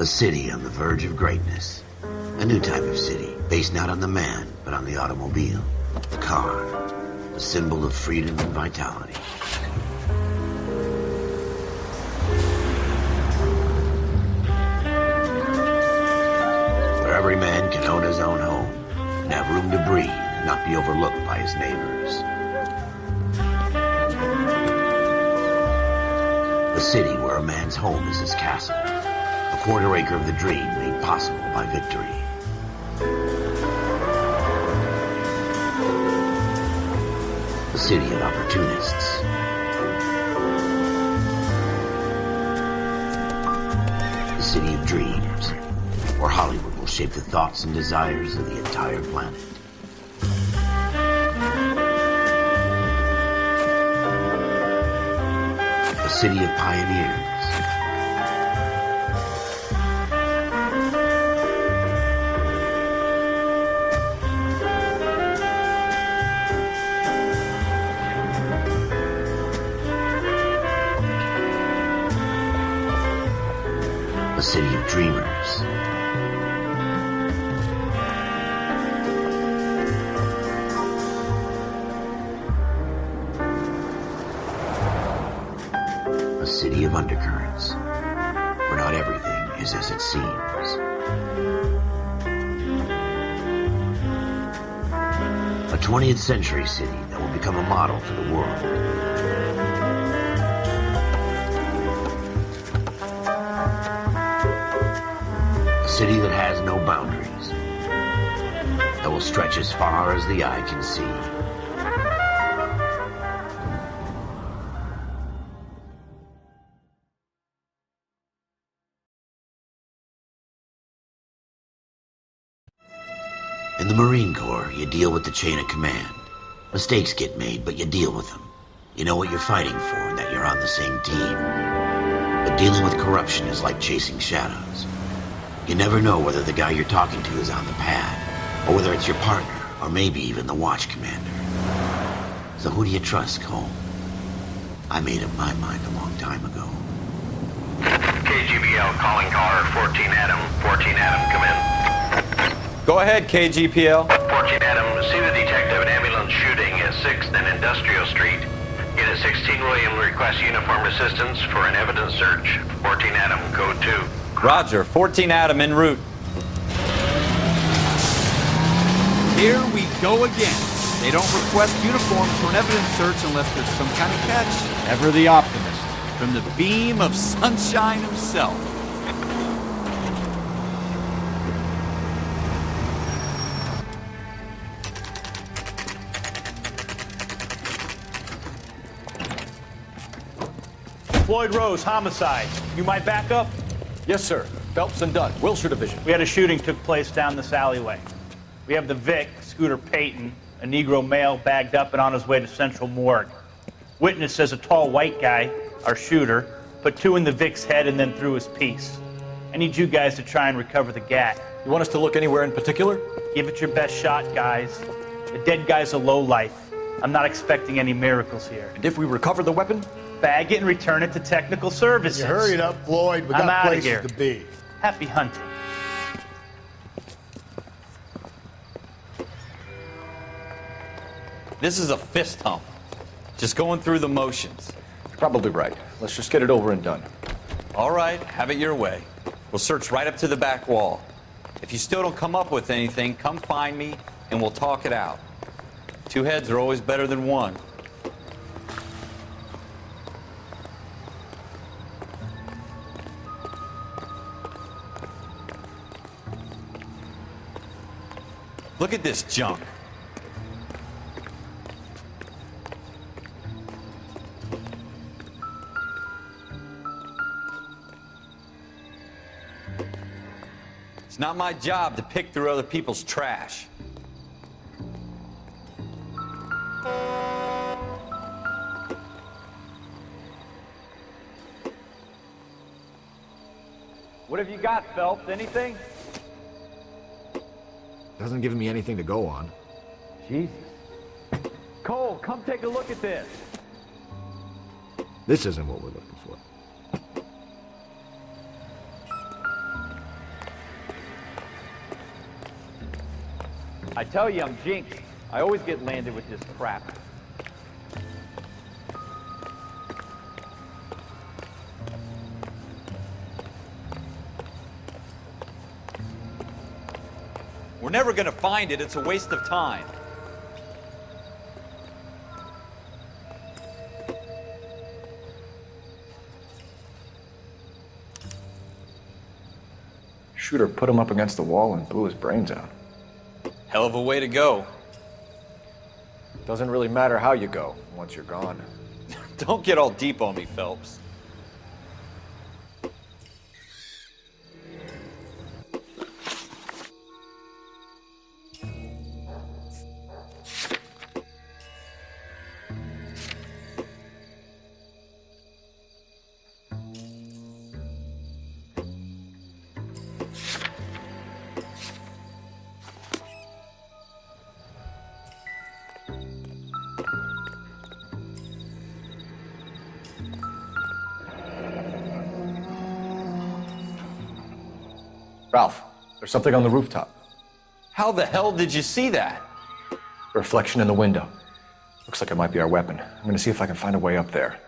A city on the verge of greatness. A new type of city, based not on the man, but on the automobile. The car. A symbol of freedom and vitality. Where every man can own his own home, and have room to breathe, and not be overlooked by his neighbors. A city where a man's home is his castle. A quarter acre of the dream made possible by victory. A city of opportunists. A city of dreams, where Hollywood will shape the thoughts and desires of the entire planet. A city of pioneers. A city of dreamers. A city of undercurrents, where not everything is as it seems. A 20th century city that will become a model for the world. A city that has no boundaries, that will stretch as far as the eye can see. In the Marine Corps, you deal with the chain of command. Mistakes get made, but you deal with them. You know what you're fighting for and that you're on the same team. But dealing with corruption is like chasing shadows. You never know whether the guy you're talking to is on the pad, or whether it's your partner, or maybe even the watch commander. So who do you trust, Cole? I made up my mind a long time ago. KGBL calling caller 14 Adam. 14 Adam, come in. Go ahead, KGPL. 14 Adam, see the detective, an ambulance shooting at 6th and Industrial Street. Unit 16 William requests uniformed assistance for an evidence search. 14 Adam, code 2. Roger, 14 Adam en route. Here we go again. They don't request uniforms for an evidence search unless there's some kind of catch. Ever the optimist. From the beam of sunshine himself. Floyd Rose, homicide. You might back up? Yes, sir. Phelps and Dunn, Wilshire Division. We had a shooting took place down this alleyway. We have the Vic, Scooter Payton, a Negro male bagged up and on his way to Central Morgue. Witness says a tall white guy, our shooter, put 2 in the Vic's head and then threw his piece. I need you guys to try and recover the gat. You want us to look anywhere in particular? Give it your best shot, guys. The dead guy's a lowlife. I'm not expecting any miracles here. And if we recover the weapon? Bag it and return it to technical services. You hurry it up, Floyd. We I'm got outta places here. to be. Happy hunting. This is a fist hump. Just going through the motions. Probably right. Let's just get it over and done. All right, have it your way. We'll search right up to the back wall. If you still don't come up with anything, come find me and we'll talk it out. 2 heads are always better than 1. Look at this junk. It's not my job to pick through other people's trash. What have you got, Phelps? Anything? Doesn't give me anything to go on. Jesus. Cole, come take a look at this. This isn't what we're looking for. I tell you, I'm jinxed. I always get landed with this crap. We're never gonna find it. It's a waste of time. Shooter put him up against the wall and blew his brains out. Hell of a way to go. Doesn't really matter how you go once you're gone. Don't get all deep on me, Phelps. Ralph, there's something on the rooftop. How the hell did you see that? A reflection in the window. Looks like it might be our weapon. I'm gonna see if I can find a way up there.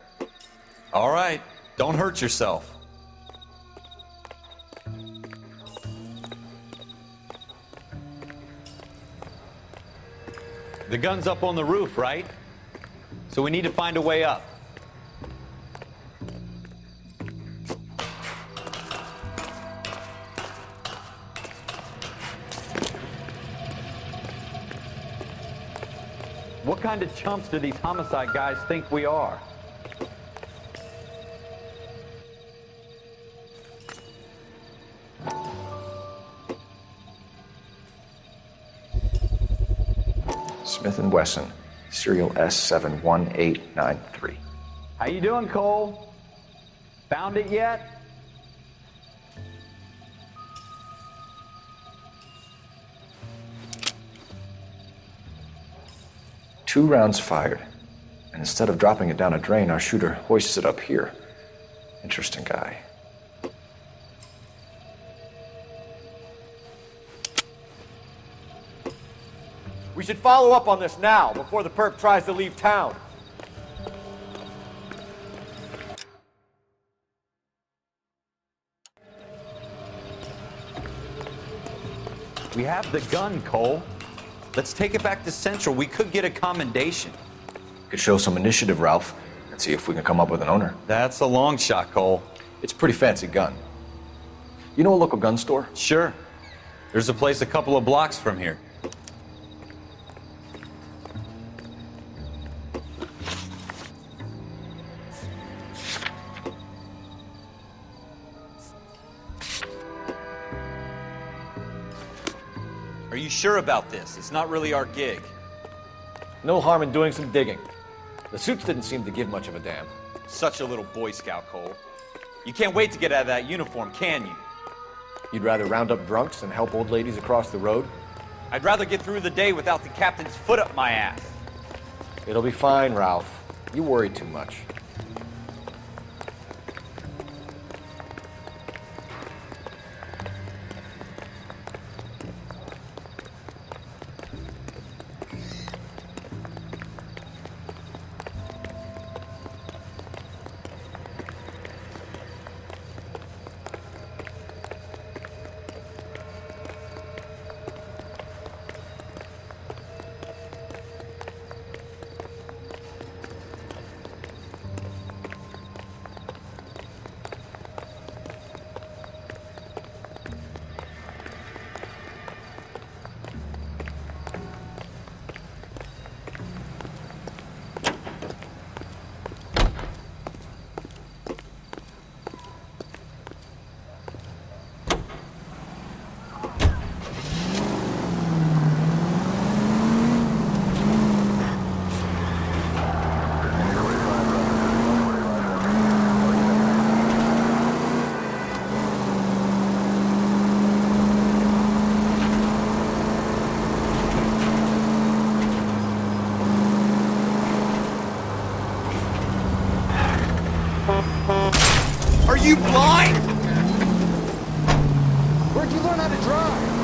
All right, don't hurt yourself. The gun's up on the roof, right? So we need to find a way up. What kind of chumps do these homicide guys think we are? Smith & Wesson, serial S71893. How you doing, Cole? Found it yet? Two rounds fired, and instead of dropping it down a drain, our shooter hoists it up here. Interesting guy. We should follow up on this now, before the perp tries to leave town. We have the gun, Cole. Let's take it back to Central. We could get a commendation. Could show some initiative, Ralph, and see if we can come up with an owner. That's a long shot, Cole. It's a pretty fancy gun. You know a local gun store? Sure. There's a place a couple of blocks from here. Are you sure about this? It's not really our gig. No harm in doing some digging. The suits didn't seem to give much of a damn. Such a little Boy Scout, Cole. You can't wait to get out of that uniform, can you? You'd rather round up drunks than help old ladies across the road? I'd rather get through the day without the captain's foot up my ass. It'll be fine, Ralph. You worry too much. Are you blind? Where'd you learn how to drive?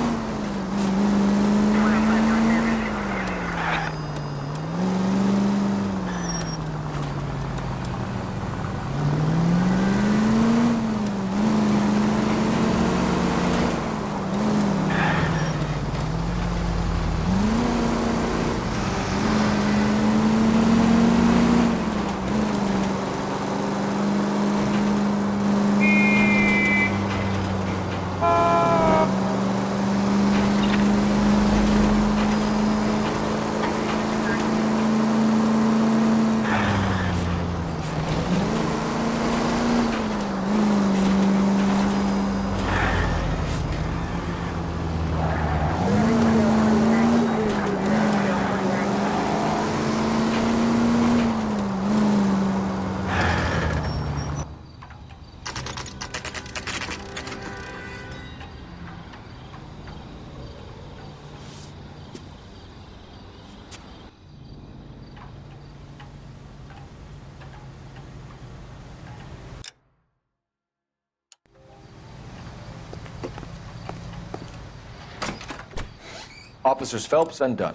Officers Phelps and Dunn.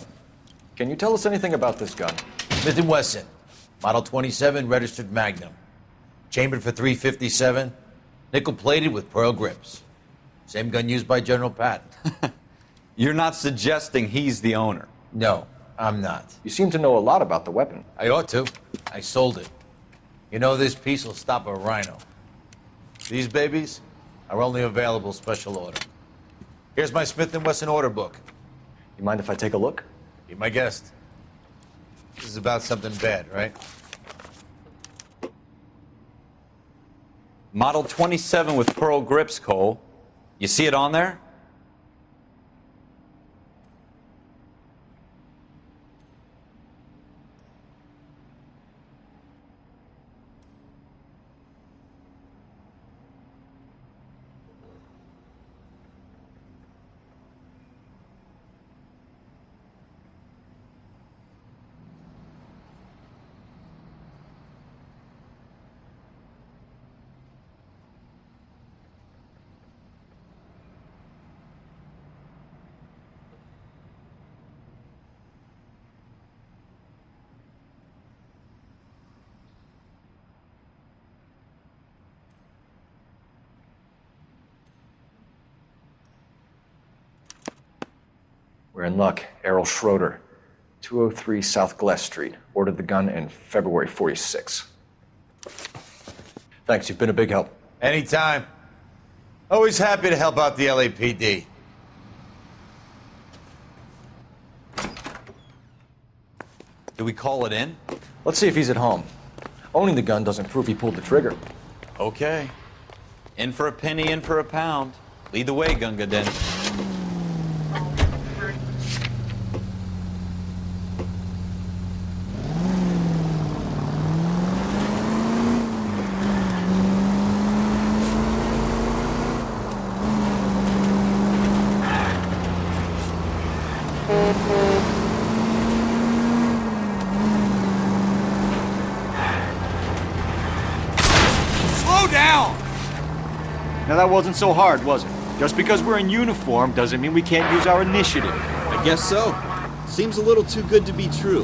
Can you tell us anything about this gun? Smith & Wesson, Model 27, registered Magnum. Chambered for .357, nickel-plated with pearl grips. Same gun used by General Patton. You're not suggesting he's the owner? No, I'm not. You seem to know a lot about the weapon. I ought to. I sold it. You know, this piece will stop a rhino. These babies are only available special order. Here's my Smith & Wesson order book. You mind if I take a look? Be my guest. This is about something bad, right? Model 27 with pearl grips, Cole. You see it on there? We're in luck. Errol Schroeder, 203 South Glass Street. Ordered the gun in February '46. Thanks, you've been a big help. Anytime. Always happy to help out the LAPD. Do we call it in? Let's see if he's at home. Owning the gun doesn't prove he pulled the trigger. Okay. In for a penny, in for a pound. Lead the way, Gunga Din. Slow down! Now that wasn't so hard, was it? Just because we're in uniform doesn't mean we can't use our initiative. I guess so. Seems a little too good to be true.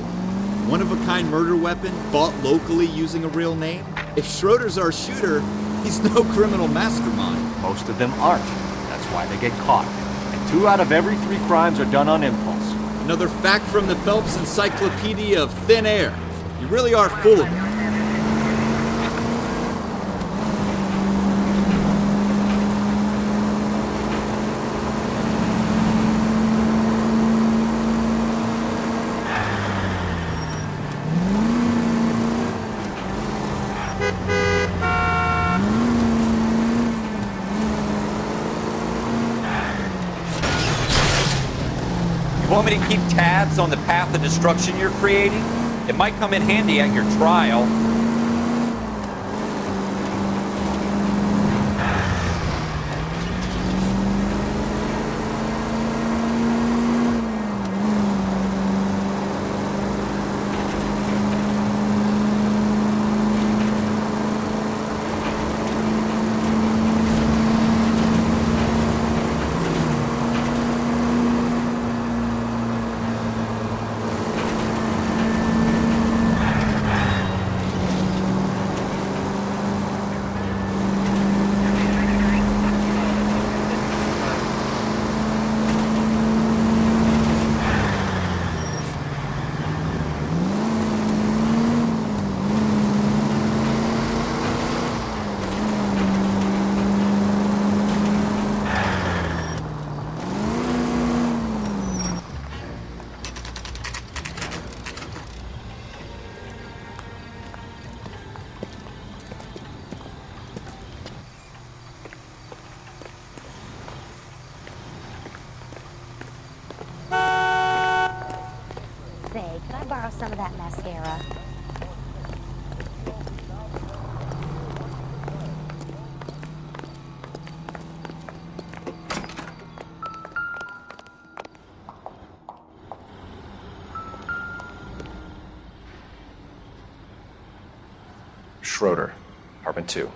One-of-a-kind murder weapon, bought locally using a real name? If Schroeder's our shooter, he's no criminal mastermind. Most of them aren't. That's why they get caught. And 2 out of every 3 crimes are done on impulse. Another fact from the Phelps Encyclopedia of Thin Air. You really are full of it. Want me to keep tabs on the path of destruction you're creating? It might come in handy at your trial. Say, could I borrow some of that mascara? Schroeder, apartment 2.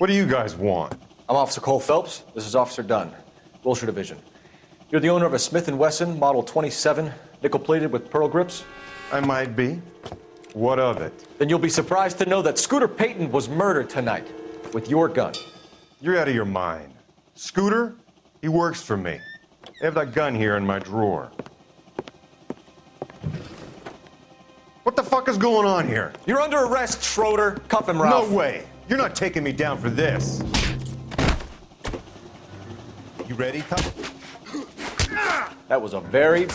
What do you guys want? I'm Officer Cole Phelps. This is Officer Dunn, Wilshire Division. You're the owner of a Smith & Wesson Model 27, nickel-plated with pearl grips? I might be. What of it? Then you'll be surprised to know that Scooter Payton was murdered tonight with your gun. You're out of your mind. Scooter? He works for me. I have that gun here in my drawer. What the fuck is going on here? You're under arrest, Schroeder. Cuff him, Ralph. No way. You're not taking me down for this. You ready, Cup? That was a very...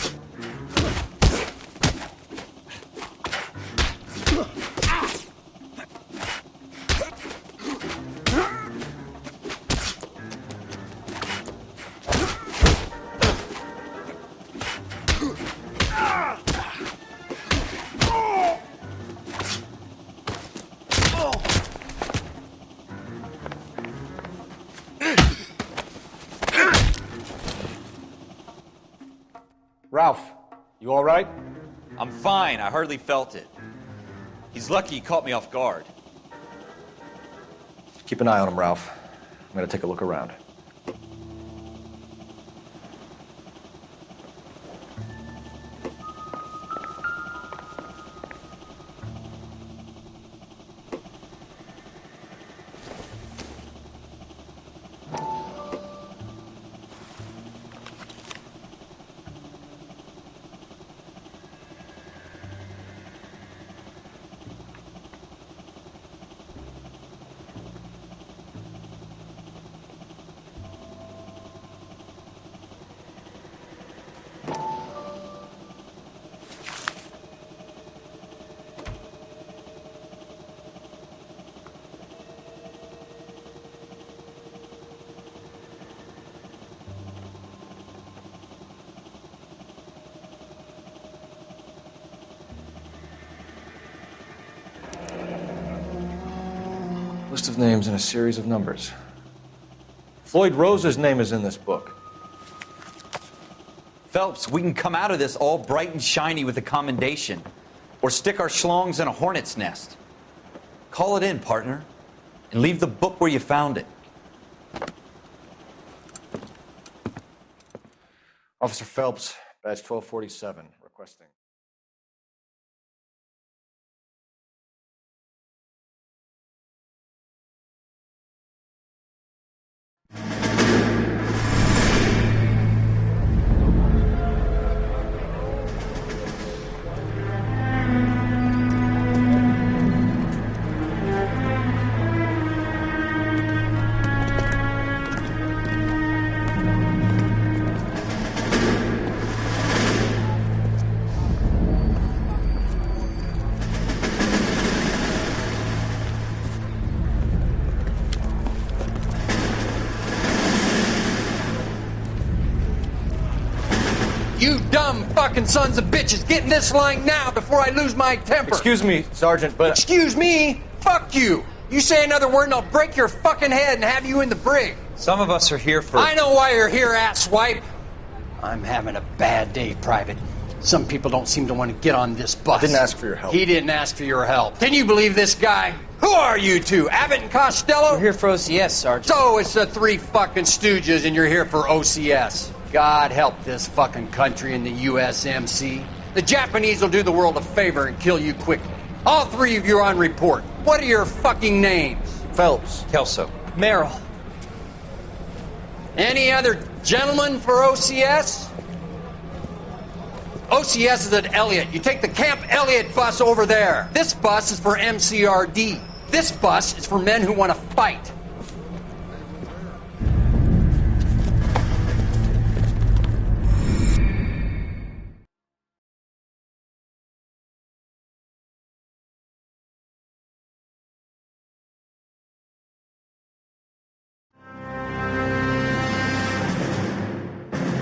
Ralph, you all right? I'm fine. I hardly felt it. He's lucky he caught me off guard. Keep an eye on him, Ralph. I'm gonna take a look around. List of names and a series of numbers. Floyd Rose's name is in this book. Phelps, we can come out of this all bright and shiny with a commendation, or stick our schlongs in a hornet's nest. Call it in, partner, and leave the book where you found it. Officer Phelps, badge 1247, requesting. You dumb fucking sons of bitches, get in this line now before I lose my temper. Excuse me, Sergeant, but... Excuse me? Fuck you. You say another word and I'll break your fucking head and have you in the brig. Some of us are here for... I know why you're here, asswipe. I'm having a bad day, Private. Some people don't seem to want to get on this bus. I didn't ask for your help. He didn't ask for your help. Can you believe this guy? Who are you two? Abbott and Costello? We're here for OCS, Sergeant. So it's the three fucking stooges and you're here for OCS. God help this fucking country and the USMC. The Japanese will do the world a favor and kill you quickly. All three of you are on report. What are your fucking names? Phelps. Kelso. Merrill. Any other gentlemen for OCS? OCS is at Elliott. You take the Camp Elliott bus over there. This bus is for MCRD. This bus is for men who want to fight.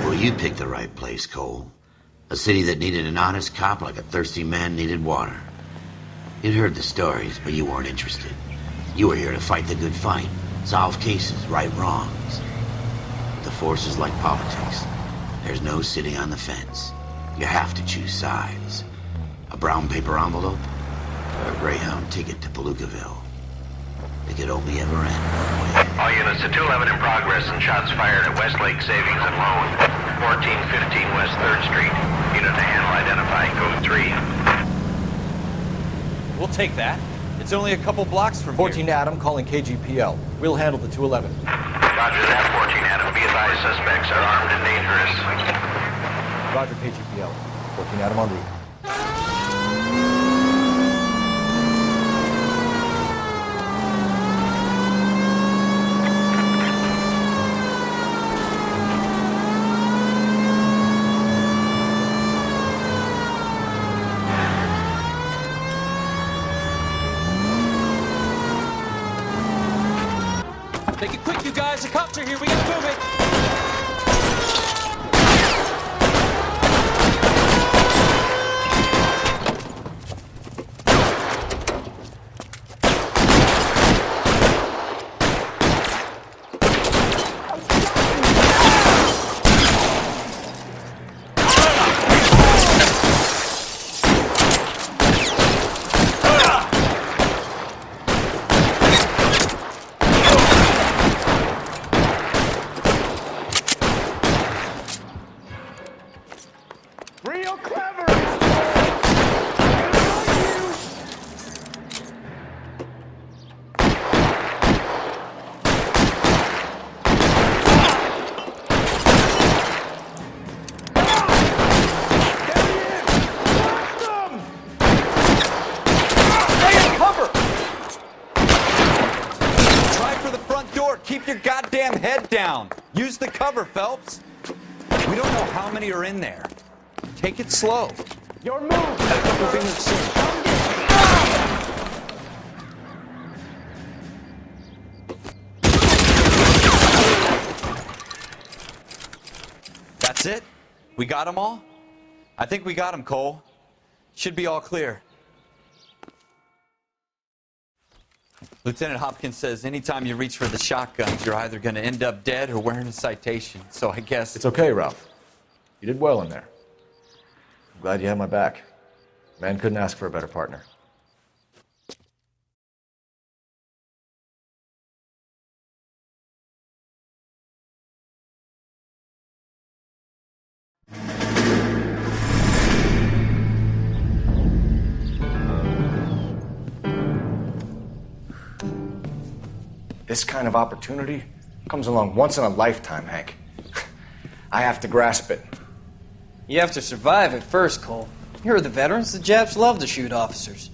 Well, you picked the right place, Cole. A city that needed an honest cop like a thirsty man needed water. You'd heard the stories, but you weren't interested. You were here to fight the good fight, solve cases, right wrongs. The force is like politics. There's no sitting on the fence. You have to choose sides. A brown paper envelope or a Greyhound ticket to Palookaville. it could only ever end one way. All units to 211 in progress and shots fired at Westlake Savings and Loan, 1415 West 3rd Street. Unit to handle identifying code 3. We'll take that. It's only a couple blocks from 14 here. Adam calling KGPL. We'll handle the 211. Roger that, 14 Adam. Be advised, suspects are armed and dangerous. Roger, KGPL. 14 Adam on route. Take it quick, you guys. The cops are here. We gotta move it. Real clever! Try for the front door. Keep your goddamn head down. Use the cover, Phelps. We don't know how many are in there. Take it slow. Your move! That's it? We got them all? I think we got them, Cole. Should be all clear. Lieutenant Hopkins says anytime you reach for the shotguns, you're either going to end up dead or wearing a citation. So I guess... It's okay, Ralph. You did well in there. I'm glad you had my back. Man couldn't ask for a better partner. This kind of opportunity comes along once in a lifetime, Hank. I have to grasp it. You have to survive it first, Cole. Here are the veterans. The Japs love to shoot officers.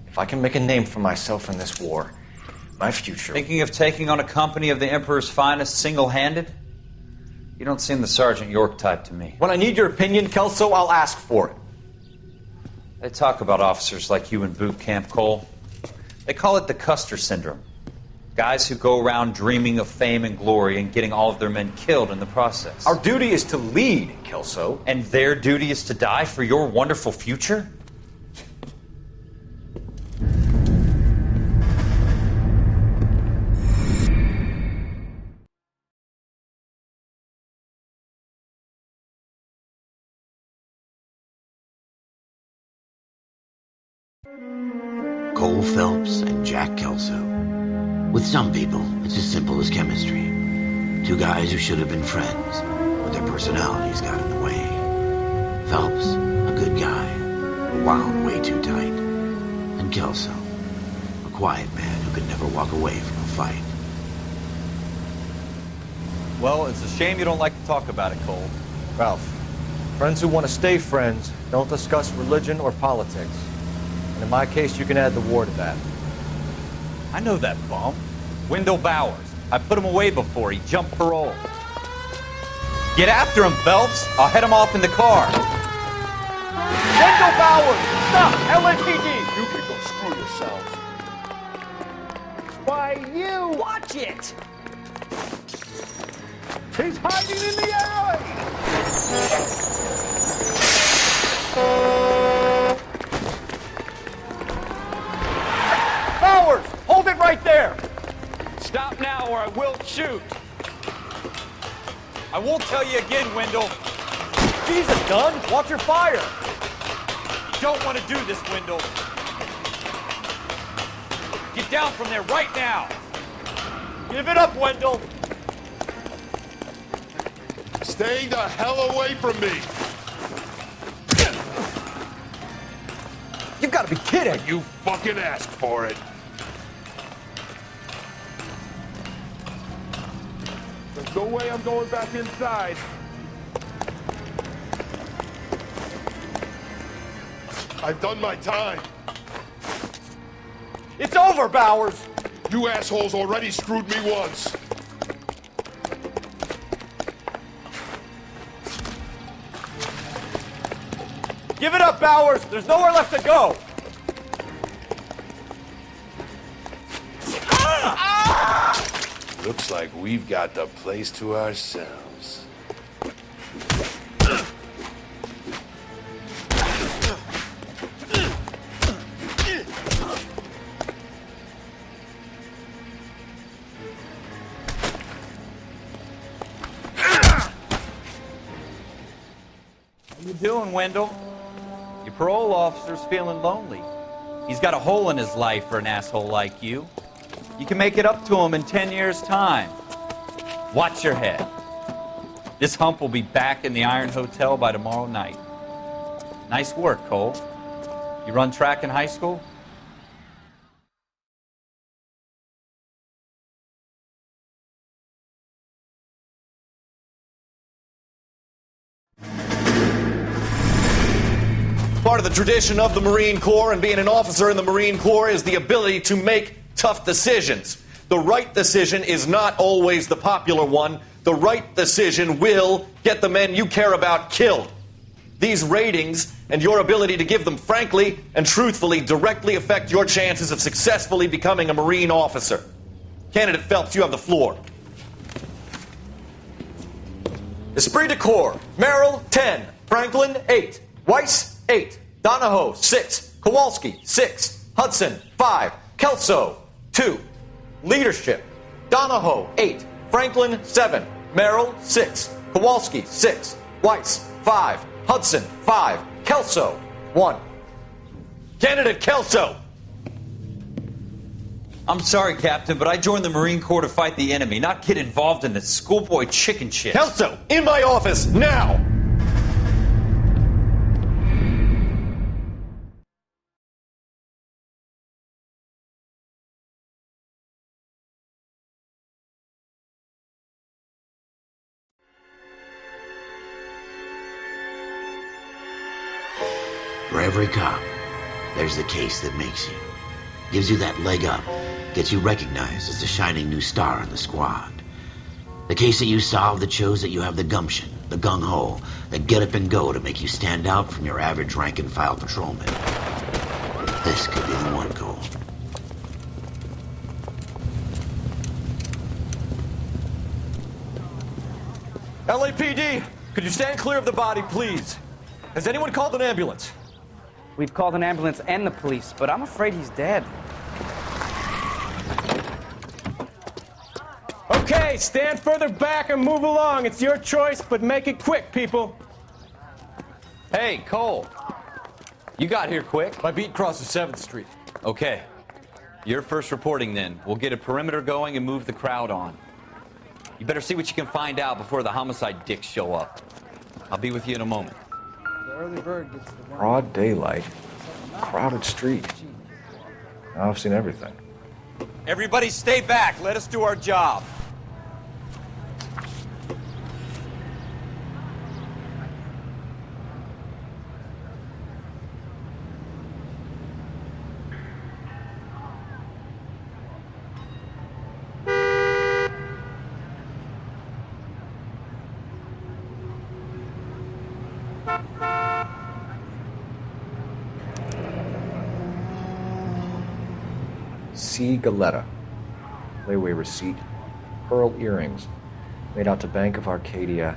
If I can make a name for myself in this war, my future... Thinking of taking on a company of the Emperor's finest single-handed? You don't seem the Sergeant York type to me. When I need your opinion, Kelso, I'll ask for it. They talk about officers like you in boot camp, Cole. They call it the Custer Syndrome. Guys who go around dreaming of fame and glory and getting all of their men killed in the process. Our duty is to lead, Kelso. And their duty is to die for your wonderful future? Cole Phelps and Jack Kelso. With some people, it's as simple as chemistry. Two guys who should have been friends, but their personalities got in the way. Phelps, a good guy, but wound way too tight. And Kelso, a quiet man who could never walk away from a fight. Well, it's a shame you don't like to talk about it, Cole. Ralph, friends who want to stay friends don't discuss religion or politics. And in my case, you can add the war to that. I know that bum. Wendell Bowers. I put him away before. He jumped parole. Get after him, Phelps. I'll head him off in the car. Wendell Bowers! Stop! LAPD! You can go screw yourselves. Why, you! Watch it! He's hiding in the alley! Bowers! Hold it right there! Stop now or I will shoot. I won't tell you again, Wendell. He's a gun! Watch your fire! You don't want to do this, Wendell. Get down from there right now! Give it up, Wendell! Stay the hell away from me! You've got to be kidding! You fucking asked for it. There's no way I'm going back inside. I've done my time. It's over, Bowers! You assholes already screwed me once. Give it up, Bowers! There's nowhere left to go! Looks like we've got the place to ourselves. How you doing, Wendell? Your parole officer's feeling lonely. He's got a hole in his life for an asshole like you. You can make it up to him in 10 years' time. Watch your head. This hump will be back in the Iron Hotel by tomorrow night. Nice work, Cole. You run track in high school? Part of the tradition of the Marine Corps and being an officer in the Marine Corps is the ability to make tough decisions. The right decision is not always the popular one. The right decision will get the men you care about killed. These ratings and your ability to give them frankly and truthfully directly affect your chances of successfully becoming a Marine officer. Candidate Phelps, you have the floor. Esprit de Corps, Merrill, 10. Franklin, 8. Weiss, 8. Donahoe, 6. Kowalski, 6. Hudson, 5. Kelso, 2. Leadership, Donahoe, 8. Franklin, 7. Merrill, 6. Kowalski, 6. Weiss, 5. Hudson, 5. Kelso, 1. Candidate Kelso! I'm sorry, Captain, but I joined the Marine Corps to fight the enemy, not get involved in this schoolboy chicken shit. Kelso, in my office, now! For every cop, there's the case that makes you. Gives you that leg up, gets you recognized as the shining new star in the squad. The case that you solve that shows that you have the gumption, the gung-ho, the get up and go to make you stand out from your average rank-and-file patrolman. This could be the one, Cole. LAPD, could you stand clear of the body, please? Has anyone called an ambulance? We've called an ambulance and the police, but I'm afraid he's dead. Okay, stand further back and move along. It's your choice, but make it quick, people. Hey, Cole. You got here quick. My beat crosses 7th Street. Okay. You're first reporting then. We'll get a perimeter going and move the crowd on. You better see what you can find out before the homicide dicks show up. I'll be with you in a moment. The early bird gets the worm. Broad daylight, crowded street. Now I've seen everything. Everybody stay back. Let us do our job. C. Galetta. Layaway receipt. Pearl earrings. Made out to Bank of Arcadia.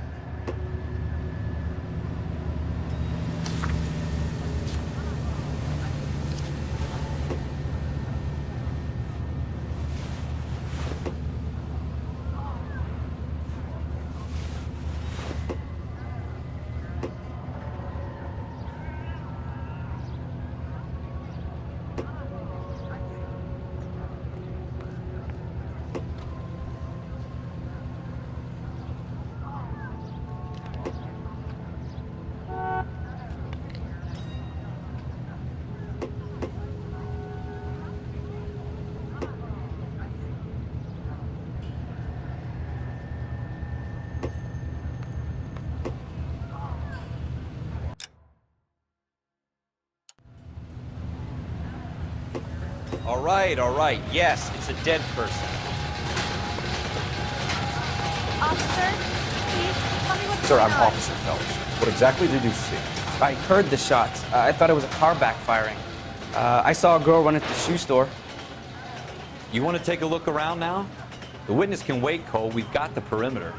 All right. Yes, it's a dead person. Officer, please tell me what's Sir, going I'm on. Officer Phelps. What exactly did you see? I heard the shots. I thought it was a car backfiring. I saw a girl run into the shoe store. You want to take a look around now? The witness can wait, Cole. We've got the perimeter.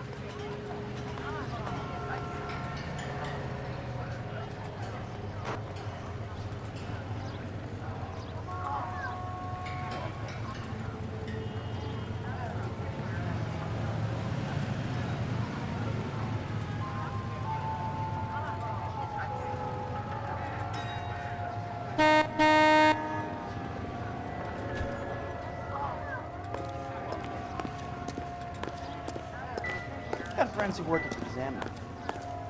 Got forensic work at the examiner.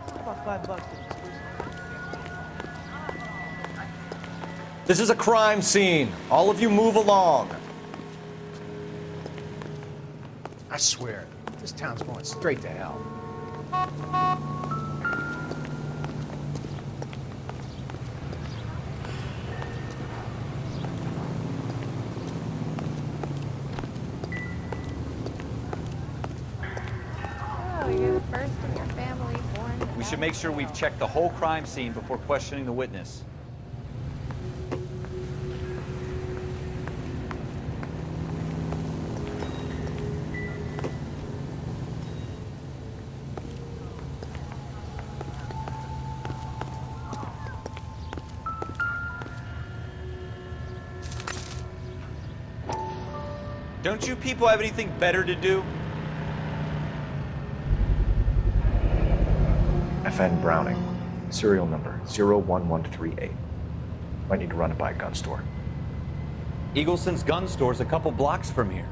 About $5 to dispose of. This is a crime scene. All of you move along. I swear, this town's going straight to hell. Oh, you're the first in your family born. We should make sure we've checked the whole crime scene before questioning the witness. Don't you people have anything better to do? FN Browning, serial number 01138. Might need to run it by a gun store. Eagleson's gun store's a couple blocks from here.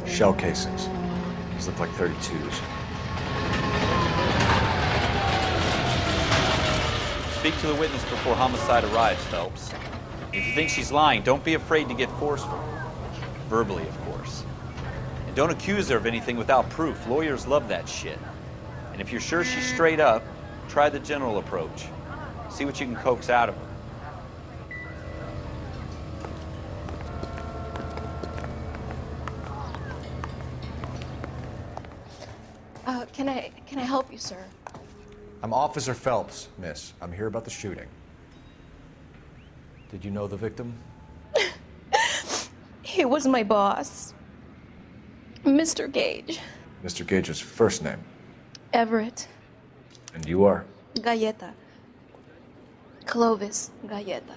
Shell casings. These look like 32s. Speak to the witness before homicide arrives, Phelps. If you think she's lying, don't be afraid to get forceful. Verbally, of course. And don't accuse her of anything without proof. Lawyers love that shit. And if you're sure she's straight up, try the general approach. See what you can coax out of her. Can I help you, sir? I'm Officer Phelps, miss. I'm here about the shooting. Did you know the victim? He was my boss, Mr. Gage. Mr. Gage's first name. Everett. And you are? Galleta. Clovis Galleta.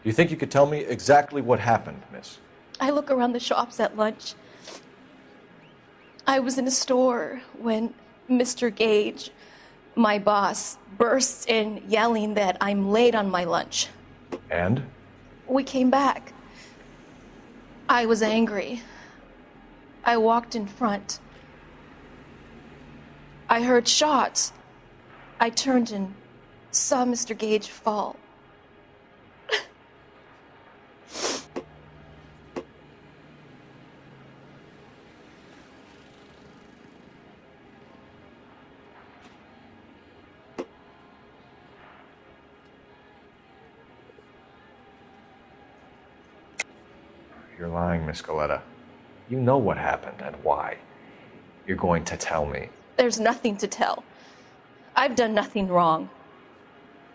Do you think you could tell me exactly what happened, miss? I look around the shops at lunch. I was in a store when Mr. Gage, my boss, bursts in yelling that I'm late on my lunch. And? We came back. I was angry. I walked in front. I heard shots. I turned and saw Mr. Gage fall. You're lying, Miss Galleta. You know what happened and why. You're going to tell me. There's nothing to tell. I've done nothing wrong.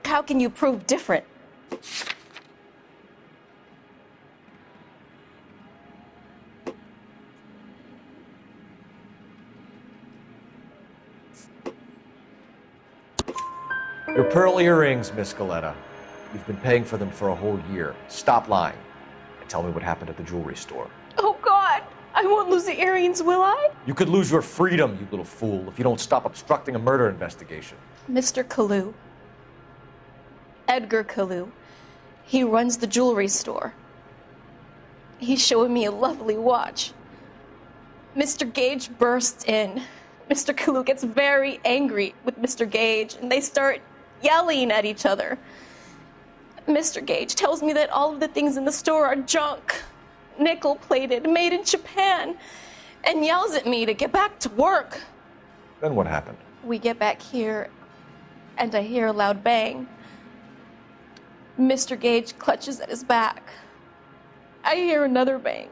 How can you prove different? Your pearl earrings, Miss Galleta. You've been paying for them for a whole year. Stop lying and tell me what happened at the jewelry store. Oh, God! I won't lose the earrings, will I? You could lose your freedom, you little fool, if you don't stop obstructing a murder investigation. Mr. Kalu. Edgar Kalu. He runs the jewelry store. He's showing me a lovely watch. Mr. Gage bursts in. Mr. Kalu gets very angry with Mr. Gage, and they start yelling at each other. Mr. Gage tells me that all of the things in the store are junk, nickel-plated, made in Japan, and yells at me to get back to work. Then what happened? We get back here, and I hear a loud bang. Mr. Gage clutches at his back. I hear another bang,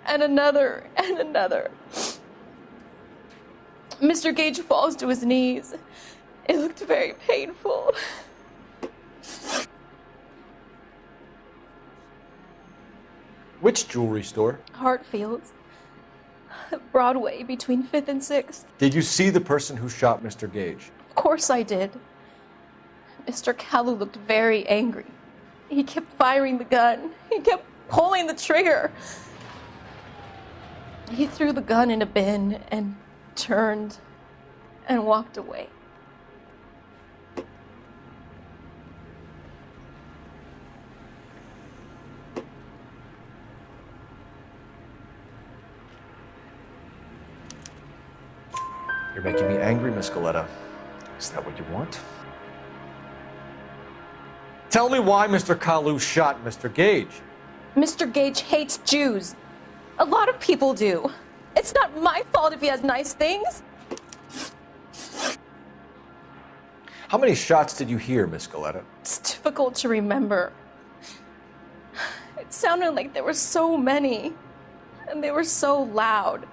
and another, and another. Mr. Gage falls to his knees. It looked very painful. Which jewelry store? Hartfield's. Broadway, between 5th and 6th. Did you see the person who shot Mr. Gage? Of course I did. Mr. Kalu looked very angry. He kept firing the gun. He kept pulling the trigger. He threw the gun in a bin and turned and walked away. You're making me angry, Miss Galetta. Is that what you want? Tell me why Mr. Kalu shot Mr. Gage. Mr. Gage hates Jews. A lot of people do. It's not my fault if he has nice things. How many shots did you hear, Miss Galetta? It's difficult to remember. It sounded like there were so many, and they were so loud.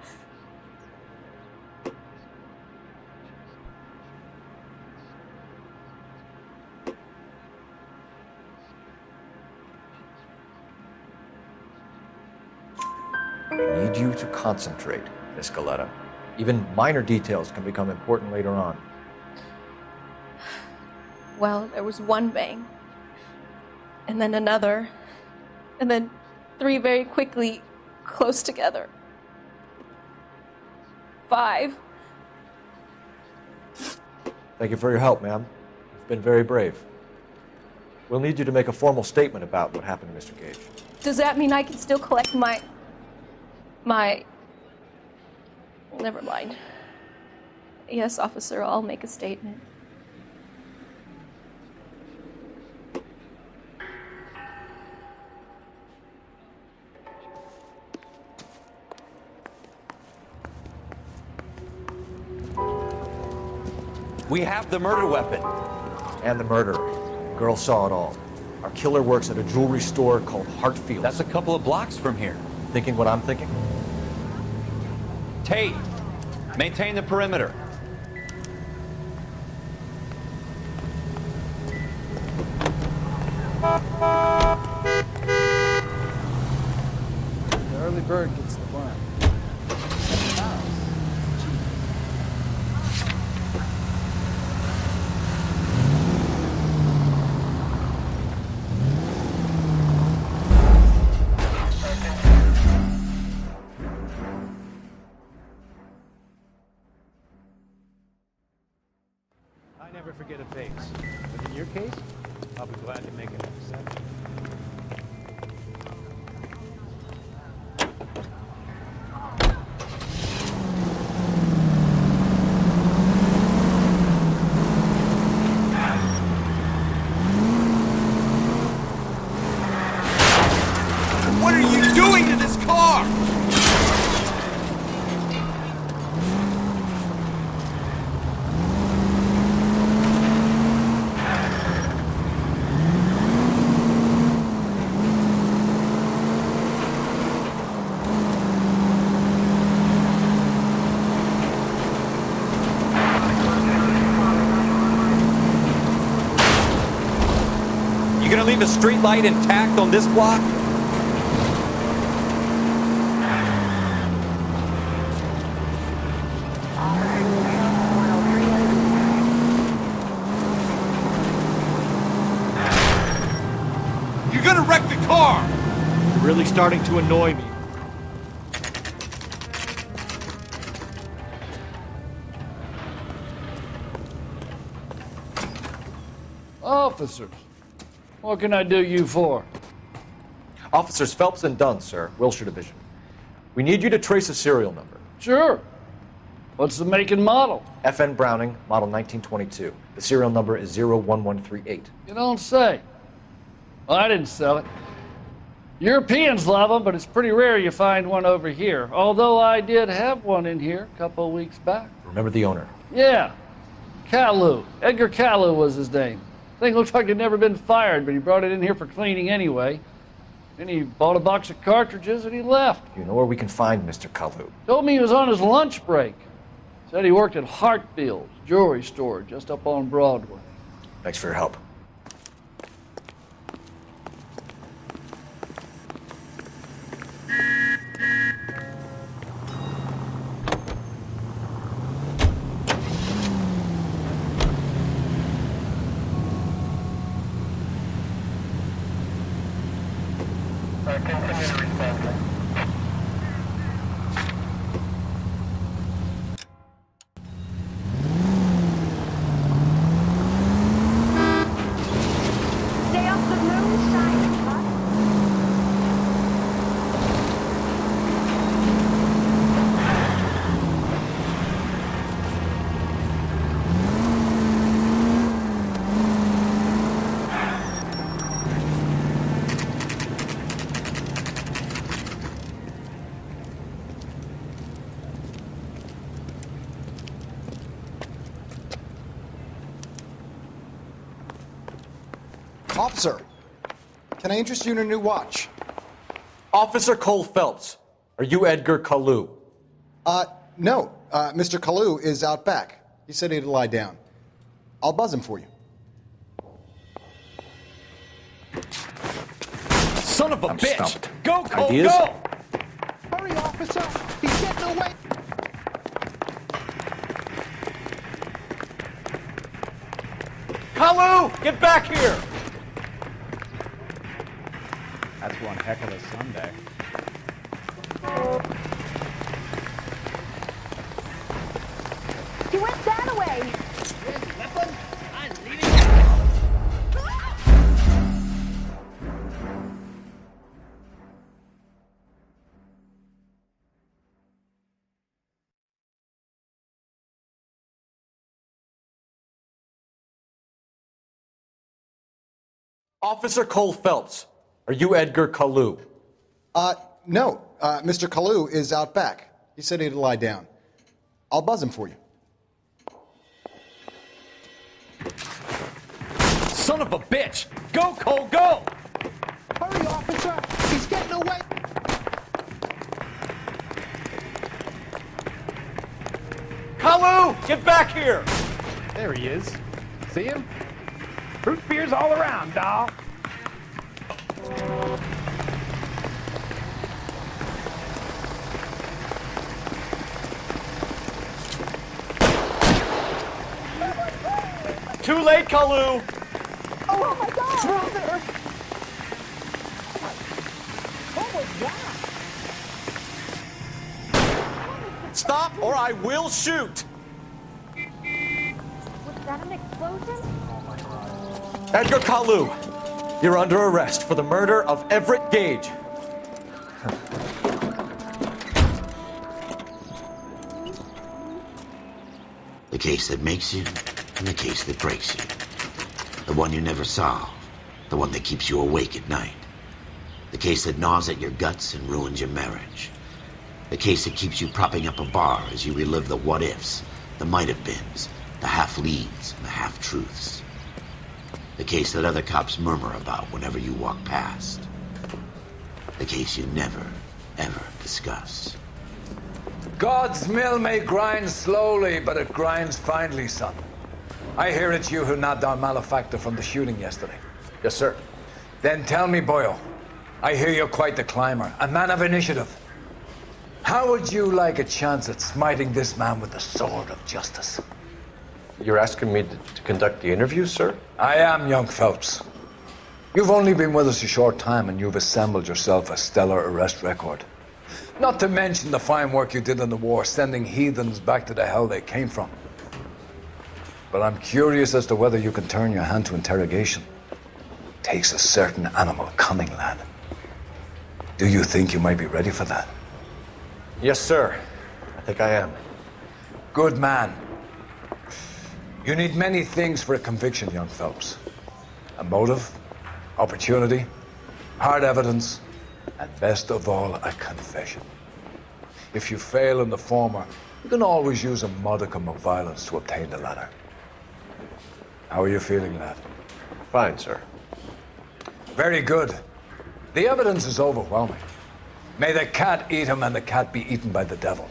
I need you to concentrate, Miss Galetta. Even minor details can become important later on. Well, there was one bang, and then another, and then 3 very quickly, close together. 5. Thank you for your help, ma'am. You've been very brave. We'll need you to make a formal statement about what happened to Mr. Gage. Does that mean I can still collect my... Never mind. Yes, officer, I'll make a statement. We have the murder weapon. And the murderer. The girl saw it all. Our killer works at a jewelry store called Hartfield's. That's a couple of blocks from here. Thinking what I'm thinking? Tate, maintain the perimeter. The early bird gets the worm. I never forget a face, but in your case, I'll be glad to make an exception. What are you doing to this car? You gonna leave a street light intact on this block? You're gonna wreck the car! You're really starting to annoy me. officers. What can I do you for? Officers Phelps and Dunn, sir, Wilshire Division. We need you to trace a serial number. Sure. What's the make and model? FN Browning, model 1922. The serial number is 01138. You don't say. Well, I didn't sell it. Europeans love them, but it's pretty rare you find one over here. Although I did have one in here a couple of weeks back. Remember the owner? Yeah. Kalu. Edgar Kalu was his name. Thing looked like he'd never been fired, but he brought it in here for cleaning anyway. Then he bought a box of cartridges and he left. You know where we can find Mr. Kalu? Told me he was on his lunch break. Said he worked at Hartfield's jewelry store just up on Broadway. Thanks for your help. Stay off the moonshine, huh? Officer, can I interest you in a new watch? Officer Cole Phelps, are you Edgar Kalu? No. Mr. Kalu is out back. He said he'd lie down. I'll buzz him for you. Son of a bitch! stumped. Go, Cole, Ideas? go! Hurry, officer! He's getting away! Kalu, get back here! That's one heck of a Sunday. He went that way. Officer Cole Phelps, are you Edgar Kalu? No. Mr. Kalu is out back. He said he'd lie down. I'll buzz him for you. Son of a bitch! Go, Cole, go! Hurry, officer! He's getting away! Kalu, get back here! There he is. See him? Fruit beers all around, doll. Too late, Kalu! Oh my God! Brother! Oh my God! Stop or I will shoot! Was that an explosion? Edgar Kalu, you're under arrest for the murder of Everett Gage. The case that makes you, and the case that breaks you. The one you never solve, the one that keeps you awake at night. The case that gnaws at your guts and ruins your marriage. The case that keeps you propping up a bar as you relive the what-ifs, the might-have-beens, the half-leads, and the half-truths. The case that other cops murmur about whenever you walk past. The case you never, ever discuss. God's mill may grind slowly, but it grinds finely, son. I hear it's you who nabbed our malefactor from the shooting yesterday. Yes, sir. Then tell me, boyo, I hear you're quite the climber, a man of initiative. How would you like a chance at smiting this man with the sword of justice? You're asking me to conduct the interview, sir? I am, young Phelps. You've only been with us a short time and you've assembled yourself a stellar arrest record. Not to mention the fine work you did in the war, sending heathens back to the hell they came from. but I'm curious as to whether you can turn your hand to interrogation. Takes a certain animal cunning, lad. Do you think you might be ready for that? Yes, sir. I think I am. Good man. You need many things for a conviction, young Phelps. A motive, opportunity, hard evidence, and best of all, a confession. If you fail in the former, you can always use a modicum of violence to obtain the latter. How are you feeling, lad? Fine, sir. Very good. The evidence is overwhelming. May the cat eat him and the cat be eaten by the devil.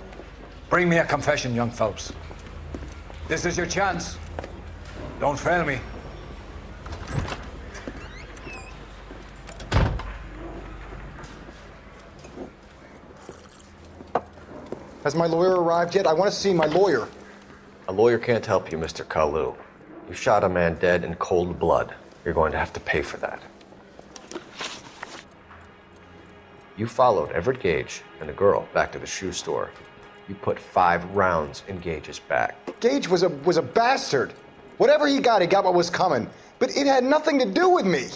Bring me a confession, young Phelps. This is your chance. Don't fail me. Has my lawyer arrived yet? I want to see my lawyer. A lawyer can't help you, Mr. Kalu. You shot a man dead in cold blood. You're going to have to pay for that. You followed Everett Gage and the girl back to the shoe store. You put 5 rounds in Gage's back. Gage was a bastard. Whatever he got what was coming. But it had nothing to do with me.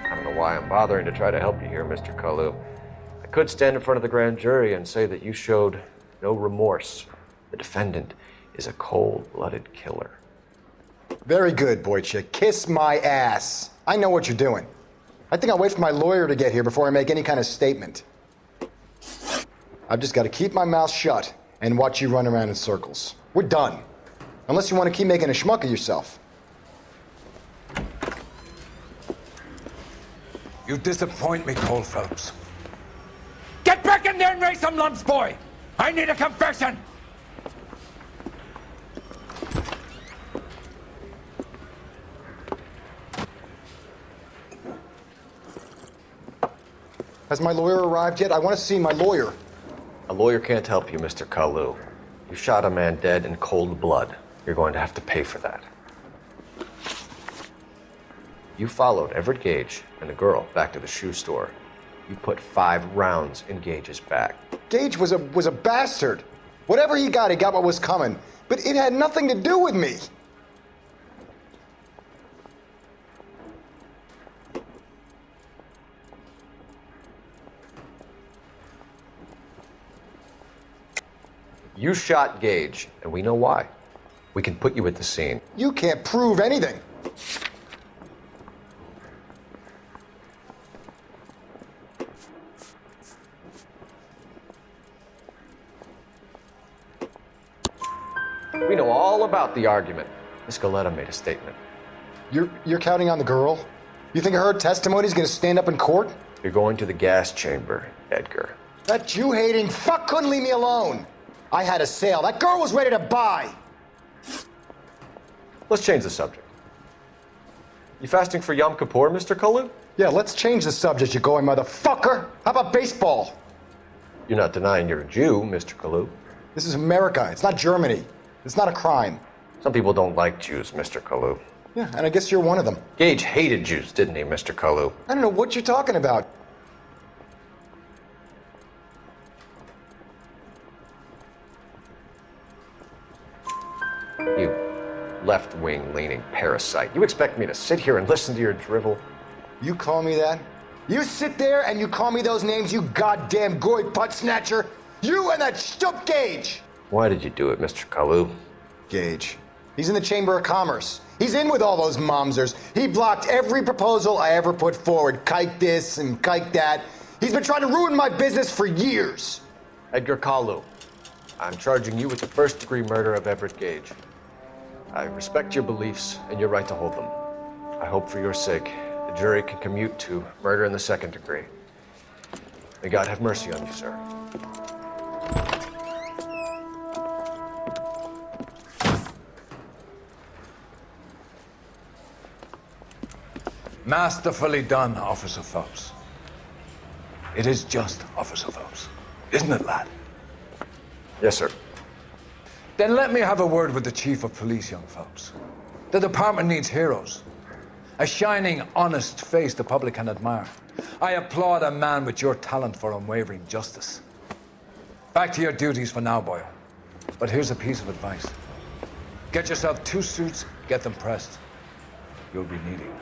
I don't know why I'm bothering to try to help you here, Mr. Kalu. I could stand in front of the grand jury and say that you showed no remorse. The defendant is a cold-blooded killer. Very good, boy chick. Kiss my ass. I know what you're doing. I think I'll wait for my lawyer to get here before I make any kind of statement. I've just got to keep my mouth shut and watch you run around in circles. We're done. Unless you want to keep making a schmuck of yourself. You disappoint me, Cole Phelps. Get back in there and raise some lumps, boy! I need a confession! Has my lawyer arrived yet? I want to see my lawyer. A lawyer can't help you, Mr. Kalu. You shot a man dead in cold blood. You're going to have to pay for that. You followed Everett Gage and the girl back to the shoe store. You put 5 rounds in Gage's back. Gage was a bastard. Whatever he got what was coming. But it had nothing to do with me. You shot Gage, and we know why. We can put you at the scene. You can't prove anything. We know all about the argument. Miss Galetta made a statement. You're counting on the girl? You think her testimony's gonna stand up in court? You're going to the gas chamber, Edgar. That Jew-hating fuck couldn't leave me alone. I had a sale. That girl was ready to buy. Let's change the subject. You fasting for Yom Kippur, Mr. Kalu? Yeah, let's change the subject, you going motherfucker. How about baseball? You're not denying you're a Jew, Mr. Kalu. This is America. It's not Germany. It's not a crime. Some people don't like Jews, Mr. Kalu. Yeah, and I guess you're one of them. Gage hated Jews, didn't he, Mr. Kalu? I don't know what you're talking about. You left-wing leaning parasite. You expect me to sit here and listen to your drivel? You call me that? You sit there and you call me those names, you goddamn goy putt snatcher? You and that stup Gage! Why did you do it, Mr. Kalu? Gage. He's in the Chamber of Commerce. He's in with all those momsers. He blocked every proposal I ever put forward. Kike this and kike that. He's been trying to ruin my business for years. Edgar Kalu, I'm charging you with the first-degree murder of Everett Gage. I respect your beliefs and your right to hold them. I hope for your sake the jury can commute to murder in the second degree. May God have mercy on you, sir. Masterfully done, Officer Phelps. It is just Officer Phelps. Isn't it, lad? Yes, sir. Then let me have a word with the Chief of Police, young Phelps. The department needs heroes. A shining, honest face the public can admire. I applaud a man with your talent for unwavering justice. Back to your duties for now, Boyle. But here's a piece of advice. Get yourself 2 suits, get them pressed. You'll be needing.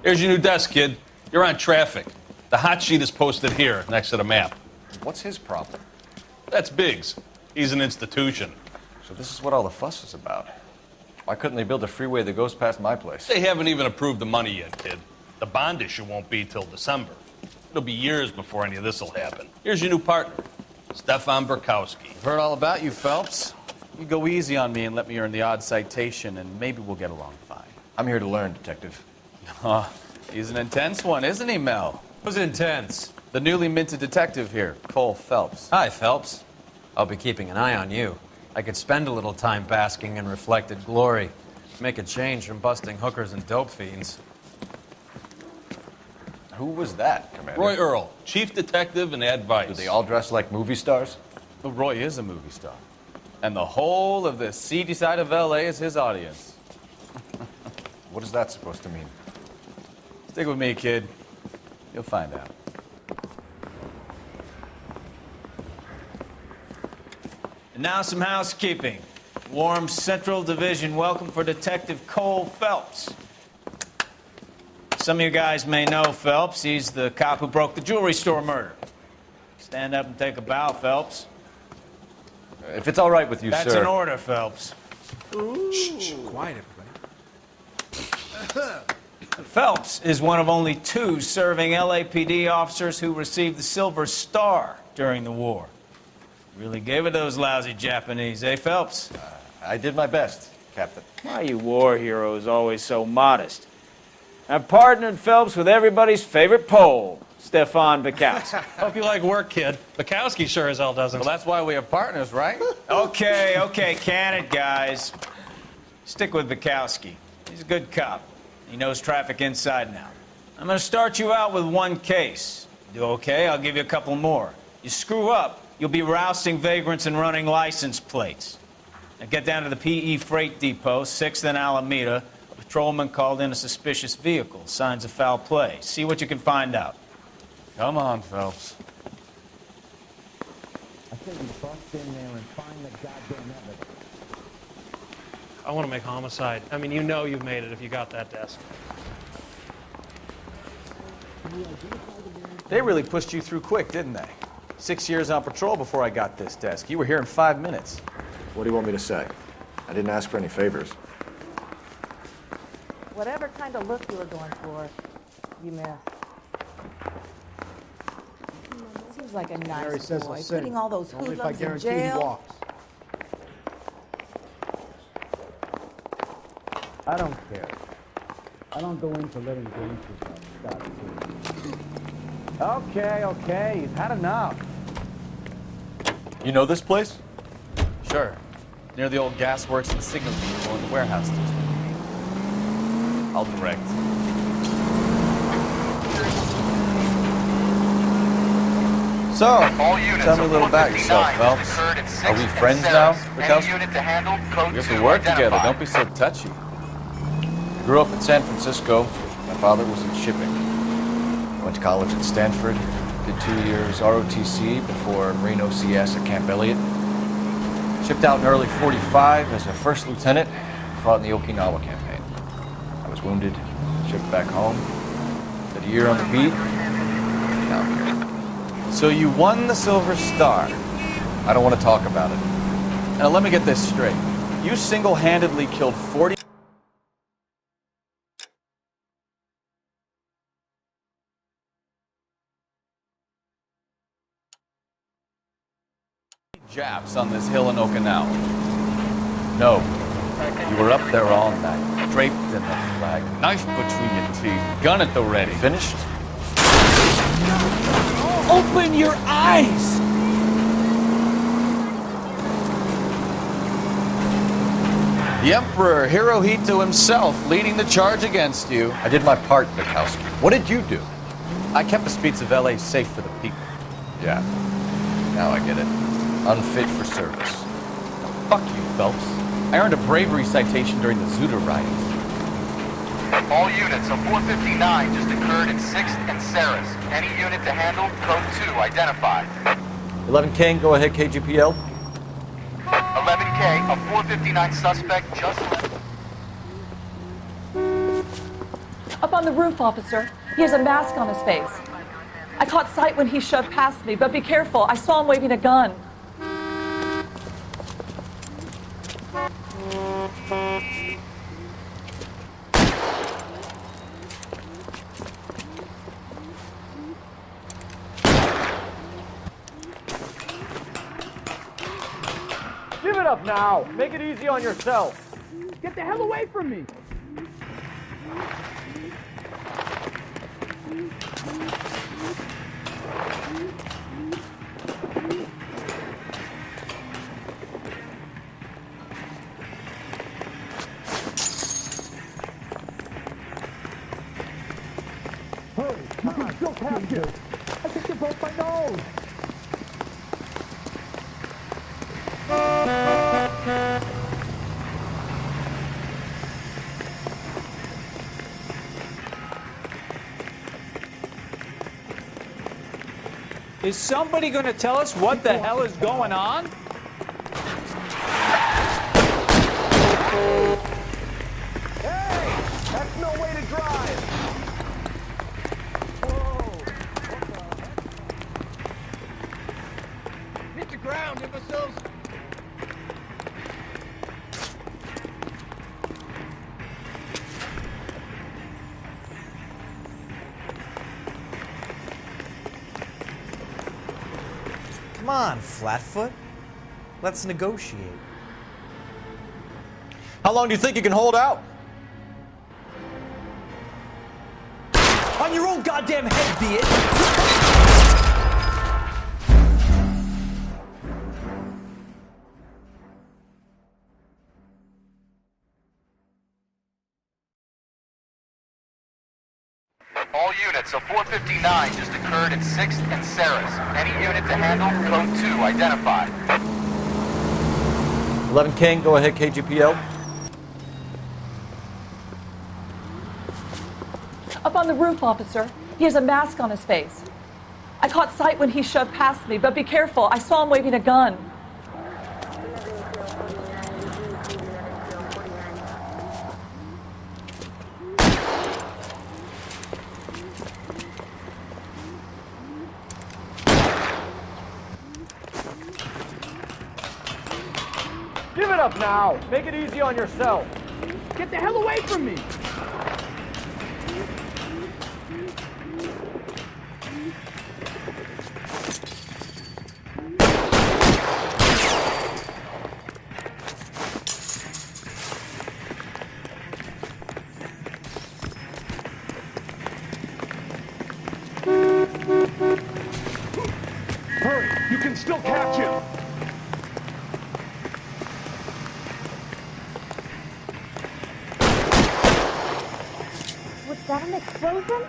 Here's your new desk, kid. You're on traffic. The hot sheet is posted here, next to the map. What's his problem? That's Biggs. He's an institution. So this is what all the fuss is about. Why couldn't they build a freeway that goes past my place? They haven't even approved the money yet, kid. The bond issue won't be till December. It'll be years before any of this will happen. Here's your new partner, Stefan Burkowski. I've heard all about you, Phelps. You go easy on me and let me earn the odd citation, and maybe we'll get along fine. I'm here to learn, Detective. He's an intense one, isn't he, Mel? Who's intense? The newly minted detective here, Cole Phelps. Hi, Phelps. I'll be keeping an eye on you. I could spend a little time basking in reflected glory. Make a change from busting hookers and dope fiends. Who was that, Commander? Roy Earl, chief detective and advice. Do they all dress like movie stars? Well, Roy is a movie star. And the whole of the seedy side of L.A. is his audience. What is that supposed to mean? Stick with me, kid. You'll find out. And now some housekeeping. Warm Central Division welcome for Detective Cole Phelps. Some of you guys may know Phelps. He's the cop who broke the jewelry store murder. Stand up and take a bow, Phelps. If it's all right with you, That's sir. That's an order, Phelps. Shh, quiet, everybody. Phelps is one of only 2 serving LAPD officers who received the Silver Star during the war. Really gave it those lousy Japanese, eh, Phelps? I did my best, Captain. Why are you war heroes always so modest? I've partnered Phelps with everybody's favorite Pole, Stefan Burkowski. Hope you like work, kid. Bukowski sure as hell doesn't. Well, that's why we have partners, right? Okay, can it, guys. Stick with Bukowski. He's a good cop. He knows traffic inside and out. I'm going to start you out with 1 case. Do okay? I'll give you a couple more. You screw up, you'll be rousting vagrants and running license plates. Now get down to the PE Freight Depot, 6th and Alameda. A patrolman called in a suspicious vehicle. Signs of foul play. See what you can find out. Come on, Phelps. I said you bust in there and find the goddamn evidence. I want to make homicide. I mean, you know you've made it if you got that desk. They really pushed you through quick, didn't they? 6 years on patrol before I got this desk. You were here in 5 minutes. What do you want me to say? I didn't ask for any favors. Whatever kind of look you were going for, you missed. Seems like a Mary nice says boy, I'll sing. putting all those Only if I hoodlums in guarantee he jail. walks. I don't care. I don't go into letting gangsters stop. Okay, you've had enough. You know this place? Sure. Near the old gas works and the signal depot in the warehouse district. I'll direct. So, tell me a little about yourself, Phelps. Are we friends now, Bukowski? We have to work together. Don't be so touchy. I grew up in San Francisco. My father was in shipping. I went to college at Stanford. Did 2 years ROTC before Marine OCS at Camp Elliott. Shipped out in early 45 as a first lieutenant. Fought in the Okinawa campaign. I was wounded, shipped back home. Did a year on the beat. Now I'm here. So you won the Silver Star. I don't want to talk about it. Now let me get this straight. You single-handedly killed 40 Japs on this hill in Okinawa. No. You were up there all night, draped in the flag, knife between your teeth, gun at the ready. Finished? Open your eyes! The Emperor Hirohito himself leading the charge against you. I did my part, Bukowski. What did you do? I kept the streets of LA safe for the people. Yeah. Now I get it. Unfit for service. Fuck you, Phelps. I earned a bravery citation during the Zuda riots. All units, a 459 just occurred in 6th and Saris. Any unit to handle, code 2 identified. 11 King, go ahead, KGPL. 11K, a 459 suspect just left. Up on the roof, officer. He has a mask on his face. I caught sight when he shoved past me, but be careful. I saw him waving a gun. Give it up now. Make it easy on yourself. Get the hell away from me. Hurry, you can still catch it. I think you broke my nose. Is somebody going to tell us what the hell is going on? Hey, that's no way to drive. Hit the ground, imbeciles! Come on, Flatfoot. Let's negotiate. How long do you think you can hold out? On your own goddamn head, be it! All units, a 459 just occurred in 6th and Saris. Any unit to handle, code 2 identified. 11 King, go ahead, KGPL. Up on the roof, officer. He has a mask on his face. I caught sight when he shoved past me, but be careful. I saw him waving a gun. Give it up now. Make it easy on yourself. Get the hell away from me. Hurry, you can still catch him. Was that an explosion?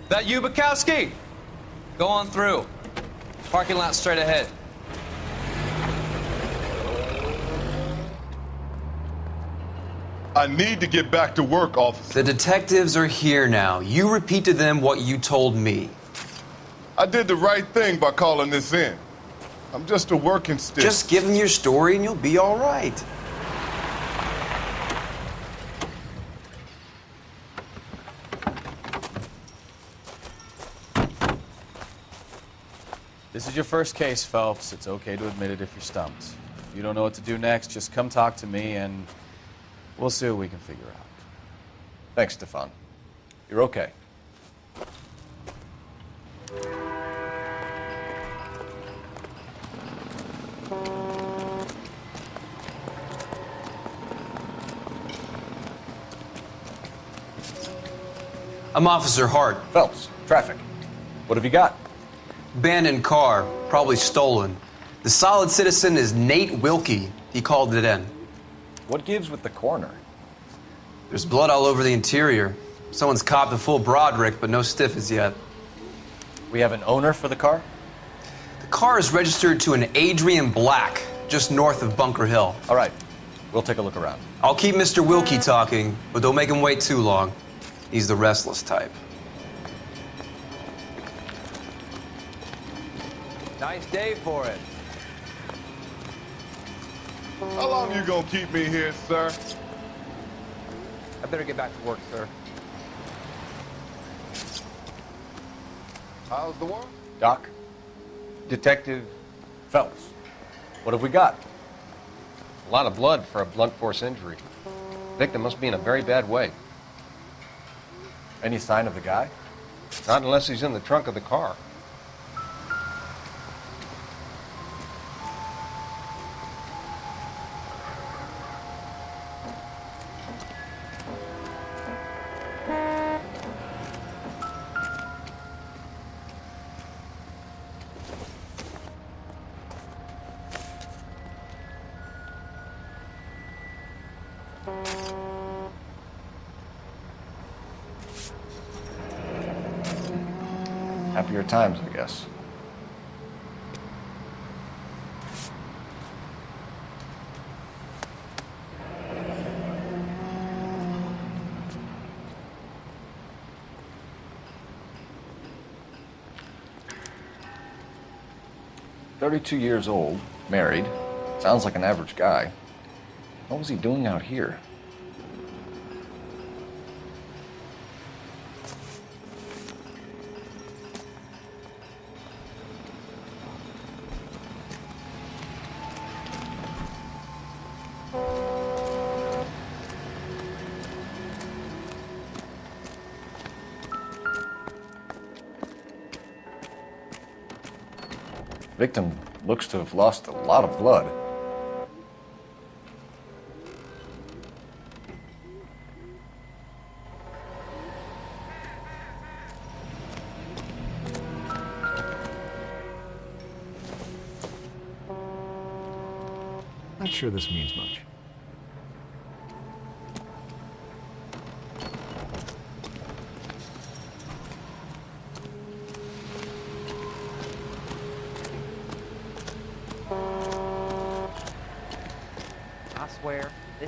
That you, Bukowski? Go on through. Parking lot straight ahead. I need to get back to work, officer. The detectives are here now. You repeat to them what you told me. I did the right thing by calling this in. I'm just a working stick. Just give them your story and you'll be all right. This is your first case, Phelps. It's okay to admit it if you're stumped. If you don't know what to do next, just come talk to me and we'll see what we can figure out. Thanks, Stefan. You're okay. I'm Officer Hart. Phelps, traffic. What have you got? Abandoned car, probably stolen. The solid citizen is Nate Wilkie. He called it in. What gives with the coroner? There's blood all over the interior. Someone's copped a full Broderick, but no stiff as yet. We have an owner for the car? The car is registered to an Adrian Black, just north of Bunker Hill. All right, we'll take a look around. I'll keep Mr. Wilkie talking, but don't make him wait too long. He's the restless type. Nice day for it. How long you gonna keep me here, sir? I better get back to work, sir. How's the work? Doc? Detective Phelps. What have we got? A lot of blood for a blunt force injury. Victim must be in a very bad way. Any sign of the guy? Not unless he's in the trunk of the car. Happier times, I guess. "32 years old, married. Sounds like an average guy. What was he doing out here?" Victim looks to have lost a lot of blood. Not sure this means much.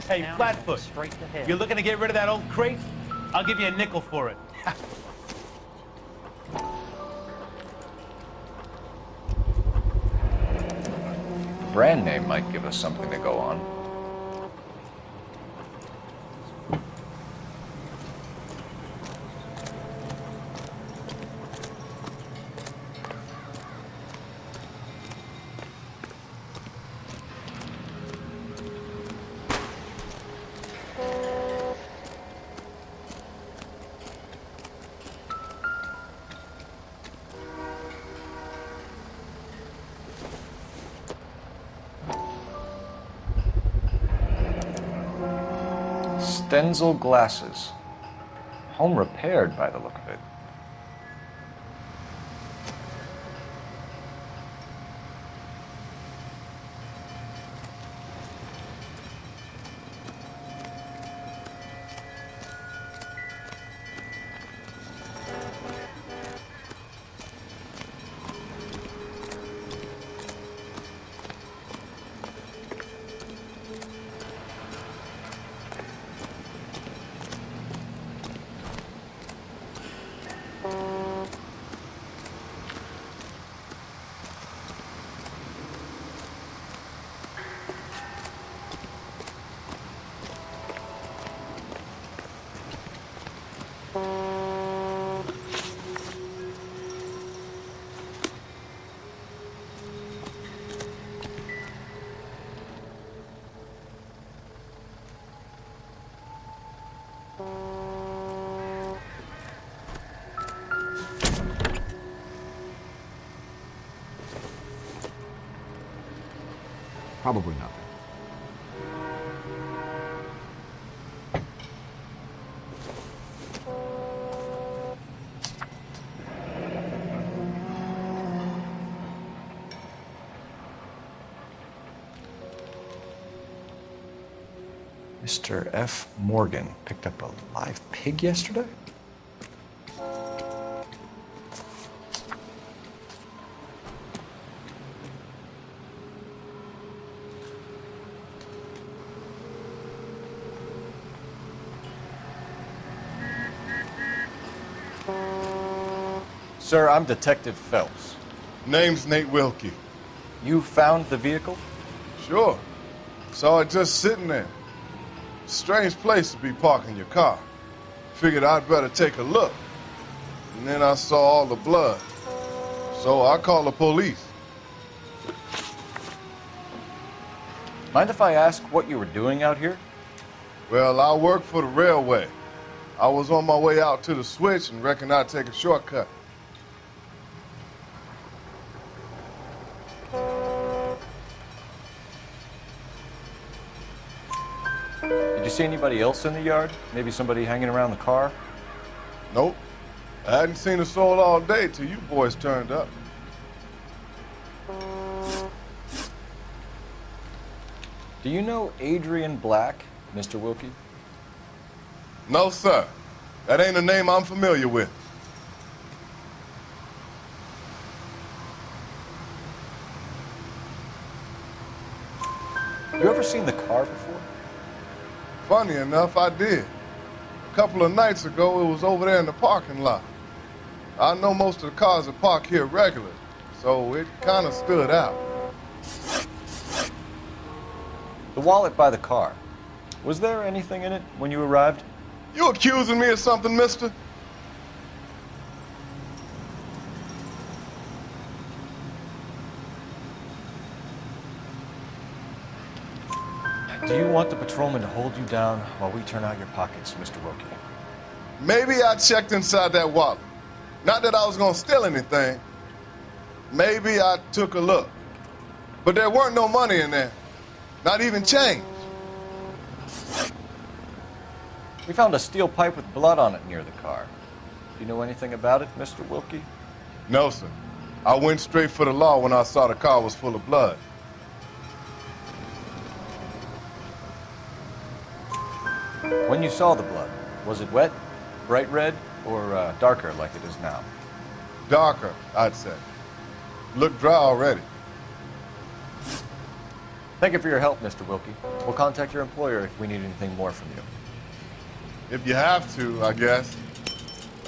Hey, Flatfoot, straight to hell. you're looking to get rid of that old crate? I'll give you a nickel for it. Brand name might give us something to go on. Stenzel glasses. Home repaired by the look of it. Probably nothing. Mr. F. Morgan picked up a live pig yesterday? Sir, I'm Detective Phelps. Name's Nate Wilkie. You found the vehicle? Sure. Saw it just sitting there. Strange place to be parking your car. Figured I'd better take a look. And then I saw all the blood. So I called the police. Mind if I ask what you were doing out here? Well, I work for the railway. I was on my way out to the switch and reckoned I'd take a shortcut. Did you see anybody else in the yard? Maybe somebody hanging around the car? Nope. I hadn't seen a soul all day till you boys turned up. Do you know Adrian Black, Mr. Wilkie? No, sir. That ain't a name I'm familiar with. You ever seen the car before? Funny enough, I did. A couple of nights ago, it was over there in the parking lot. I know most of the cars are parked here regularly, so it kind of stood out. The wallet by the car. Was there anything in it when you arrived? You accusing me of something, mister? Do you want the patrolman to hold you down while we turn out your pockets, Mr. Wilkie? Maybe I checked inside that wallet. Not that I was gonna steal anything. Maybe I took a look. But there weren't no money in there. Not even change. We found a steel pipe with blood on it near the car. Do you know anything about it, Mr. Wilkie? No, sir. I went straight for the law when I saw the car was full of blood. When you saw the blood, was it wet, bright red, or darker like it is now? Darker, I'd say. Looked dry already. Thank you for your help, Mr. Wilkie. We'll contact your employer if we need anything more from you. If you have to, I guess.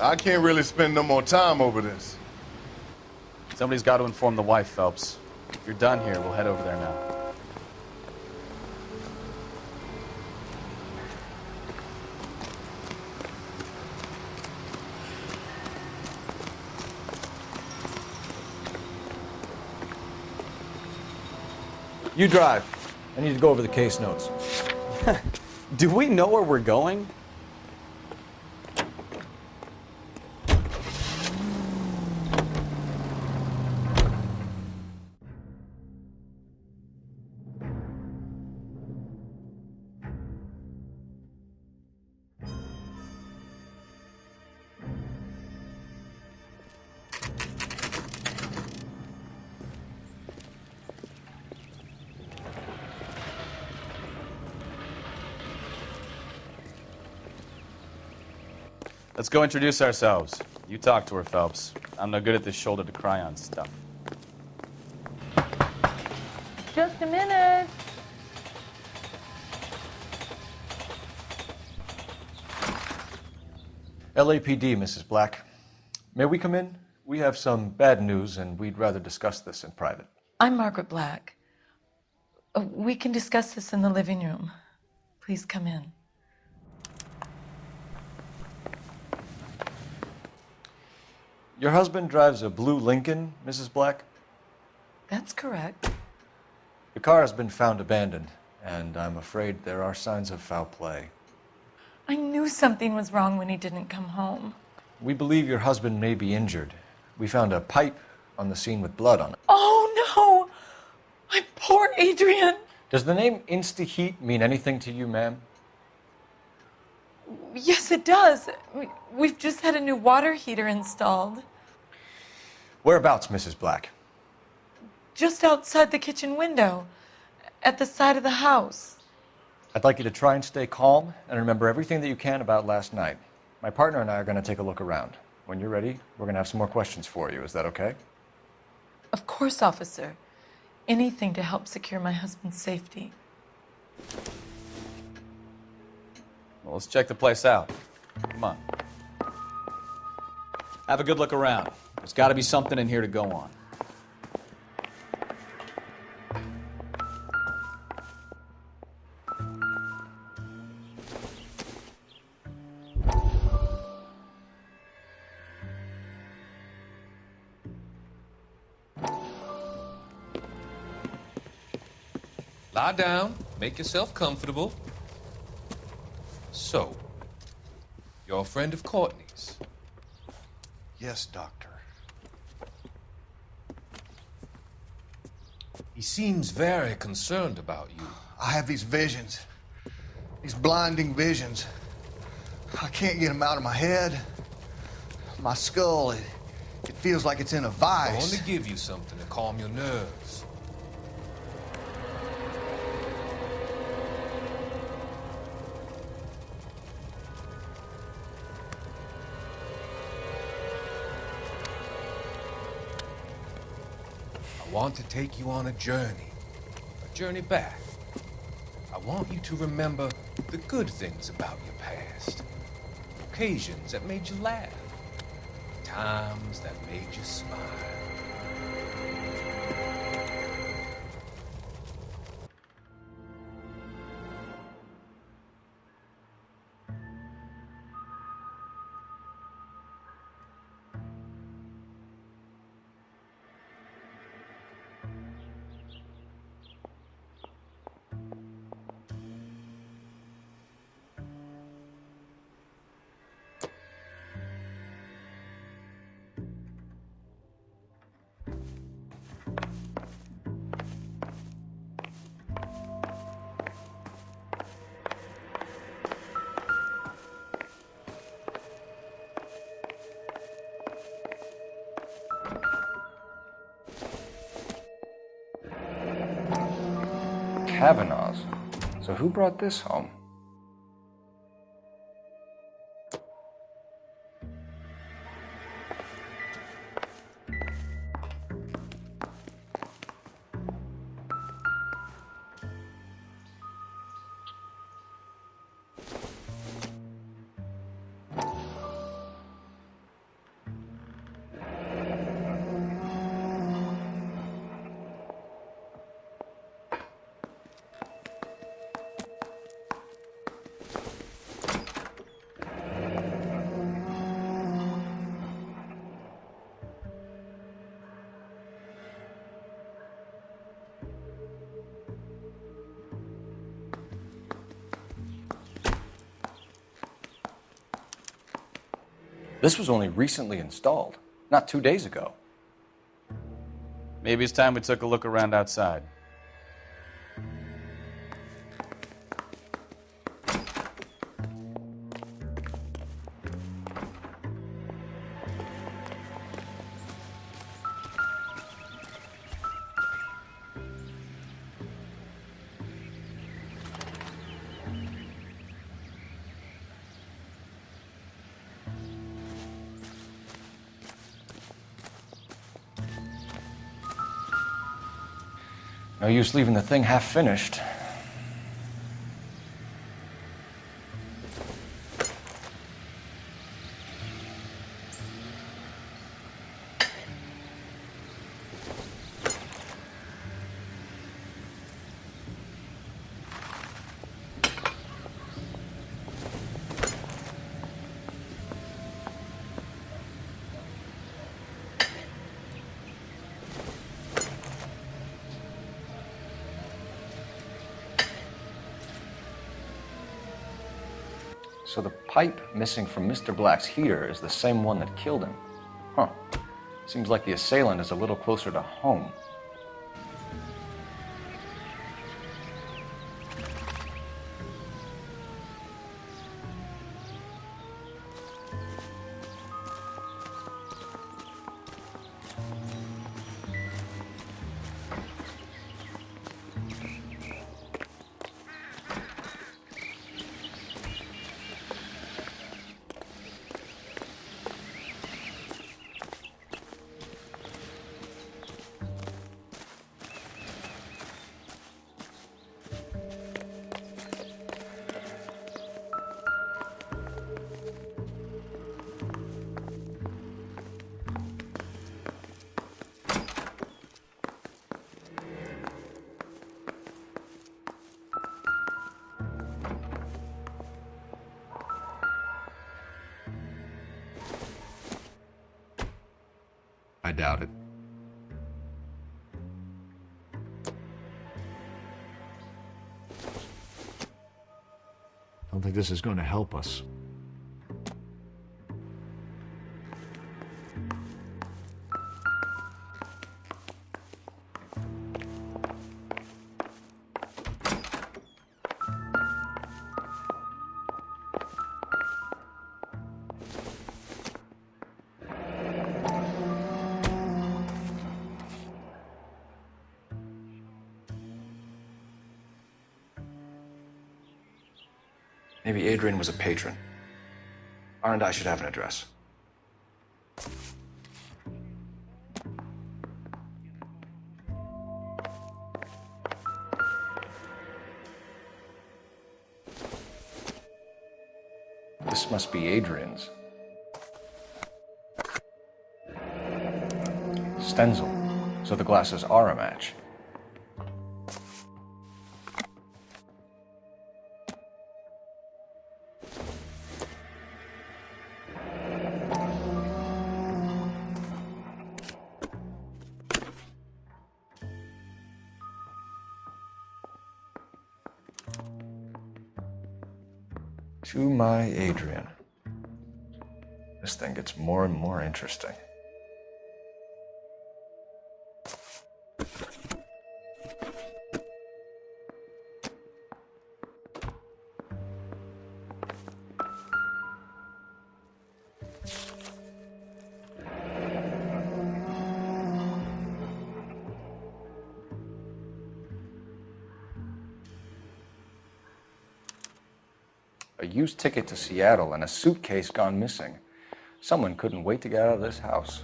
I can't really spend no more time over this. Somebody's got to inform the wife, Phelps. If you're done here, we'll head over there now. You drive. I need to go over the case notes. Do we know where we're going? Let's go introduce ourselves. You talk to her, Phelps. I'm no good at this shoulder to cry on stuff. Just a minute. LAPD, Mrs. Black. May we come in? We have some bad news, and we'd rather discuss this in private. I'm Margaret Black. We can discuss this in the living room. Please come in. Your husband drives a blue Lincoln, Mrs. Black? That's correct. The car has been found abandoned, and I'm afraid there are signs of foul play. I knew something was wrong when he didn't come home. We believe your husband may be injured. We found a pipe on the scene with blood on it. Oh no! My poor Adrian! Does the name Insta-Heat mean anything to you, ma'am? Yes, it does. We've just had a new water heater installed. Whereabouts, Mrs. Black? Just outside the kitchen window, at the side of the house. I'd like you to try and stay calm and remember everything that you can about last night. My partner and I are going to take a look around. When you're ready, we're going to have some more questions for you. Is that okay? Of course, officer. Anything to help secure my husband's safety. Well, let's check the place out. Come on. Have a good look around. There's got to be something in here to go on. Lie down, make yourself comfortable. So, you're a friend of Courtney's? Yes, Doctor. He seems very concerned about you. I have these visions. These blinding visions. I can't get them out of my head. My skull, it feels like it's in a vice. I want to give you something to calm your nerves. I want to take you on a journey back. I want you to remember the good things about your past, occasions that made you laugh, times that made you smile. Kavanaugh's. So who brought this home? This was only recently installed, not 2 days ago. Maybe it's time we took a look around outside. No use leaving the thing half finished. So the pipe missing from Mr. Black's heater is the same one that killed him. Huh. Seems like the assailant is a little closer to home. I doubt it. I don't think this is going to help us. Maybe Adrian was a patron. R&I should have an address. This must be Adrian's. Stenzel. So the glasses are a match. To my Adrian. This thing gets more and more interesting. A used ticket to Seattle and a suitcase gone missing. Someone couldn't wait to get out of this house.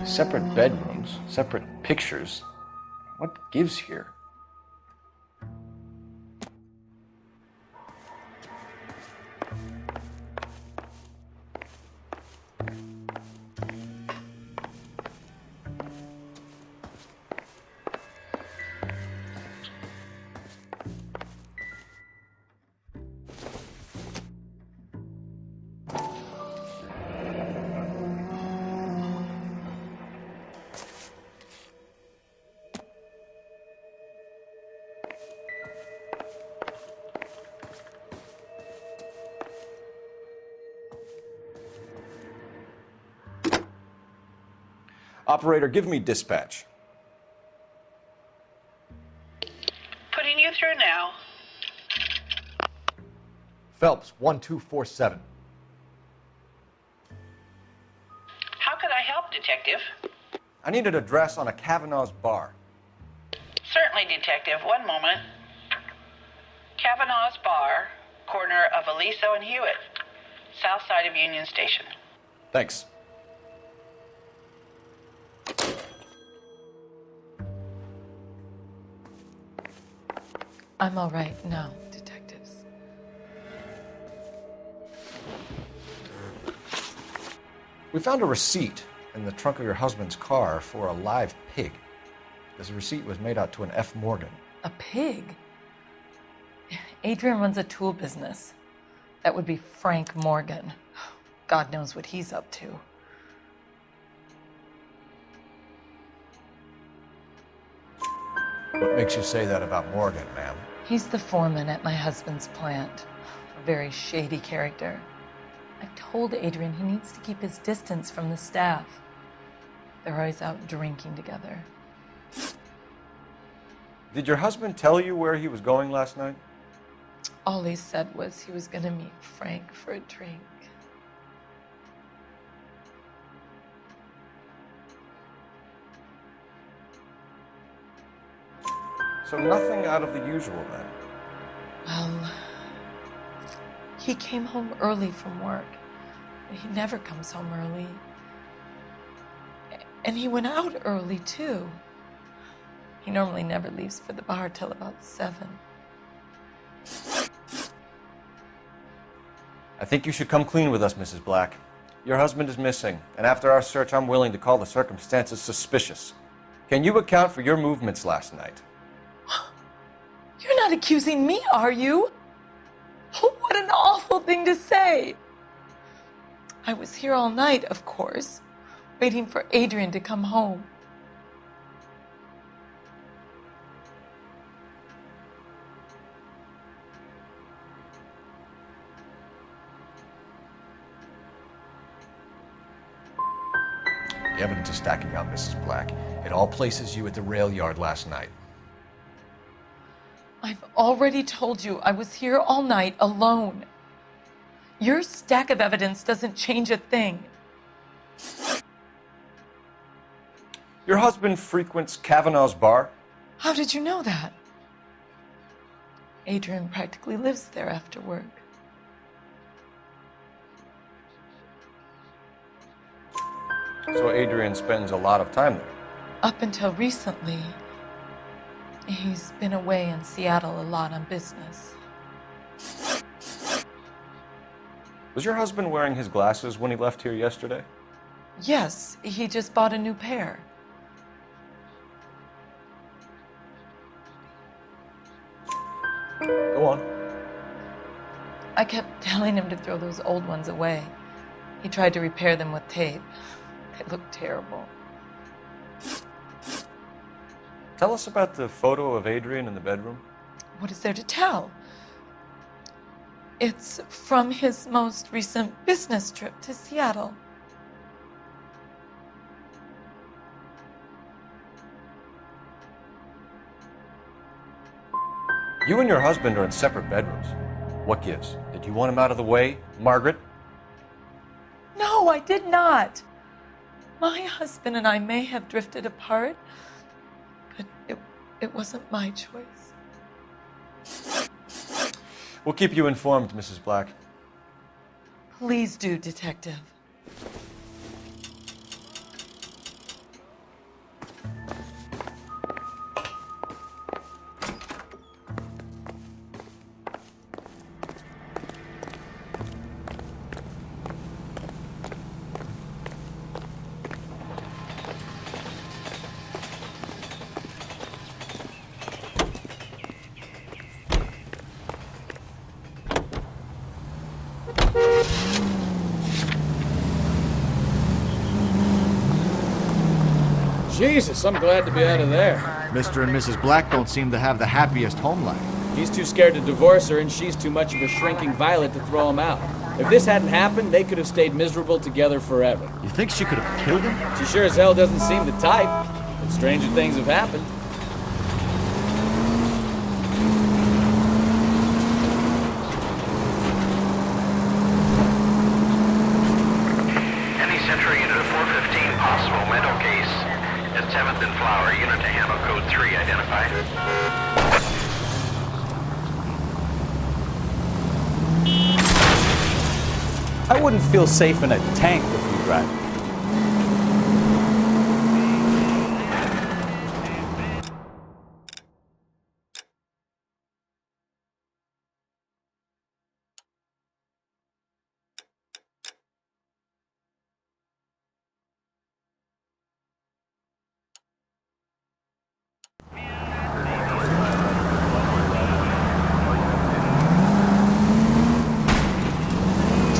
Separate bedrooms, separate pictures. What gives here? Operator, give me dispatch. Putting you through now. Phelps, 1247. How could I help, Detective? I need an address on a Kavanaugh's bar. Certainly, Detective. One moment. Kavanaugh's Bar, corner of Aliso and Hewitt, south side of Union Station. Thanks. I'm all right now, detectives. We found a receipt in the trunk of your husband's car for a live pig. This receipt was made out to an F. Morgan. A pig? Adrian runs a tool business. That would be Frank Morgan. God knows what he's up to. What makes you say that about Morgan, ma'am? He's the foreman at my husband's plant. A very shady character. I've told Adrian he needs to keep his distance from the staff. They're always out drinking together. Did your husband tell you where he was going last night? All he said was he was going to meet Frank for a drink. So nothing out of the usual then? Well, he came home early from work. He never comes home early. And he went out early, too. He normally never leaves for the bar till about 7. I think you should come clean with us, Mrs. Black. Your husband is missing, and after our search, I'm willing to call the circumstances suspicious. Can you account for your movements last night? You're not accusing me, are you? What an awful thing to say. I was here all night, of course, waiting for Adrian to come home. The evidence is stacking up, Mrs. Black. It all places you at the rail yard last night. I've already told you I was here all night alone. Your stack of evidence doesn't change a thing. Your husband frequents Kavanaugh's bar? How did you know that? Adrian practically lives there after work. So Adrian spends a lot of time there? Up until recently, he's been away in Seattle a lot on business. Was your husband wearing his glasses when he left here yesterday? Yes, he just bought a new pair. Go on. I kept telling him to throw those old ones away. He tried to repair them with tape. They looked terrible. Tell us about the photo of Adrian in the bedroom. What is there to tell? It's from his most recent business trip to Seattle. You and your husband are in separate bedrooms. What gives? Did you want him out of the way, Margaret? No, I did not. My husband and I may have drifted apart, but it wasn't my choice. We'll keep you informed, Mrs. Black. Please do, Detective. Jesus, I'm glad to be out of there. Mr. and Mrs. Black don't seem to have the happiest home life. He's too scared to divorce her, and she's too much of a shrinking violet to throw him out. If this hadn't happened, they could have stayed miserable together forever. You think she could have killed him? She sure as hell doesn't seem the type, but stranger things have happened. Any Central unit of 415 possible mental case at 7th and Flower, unit to handle code 3 identified. I wouldn't feel safe in a tank with you driving.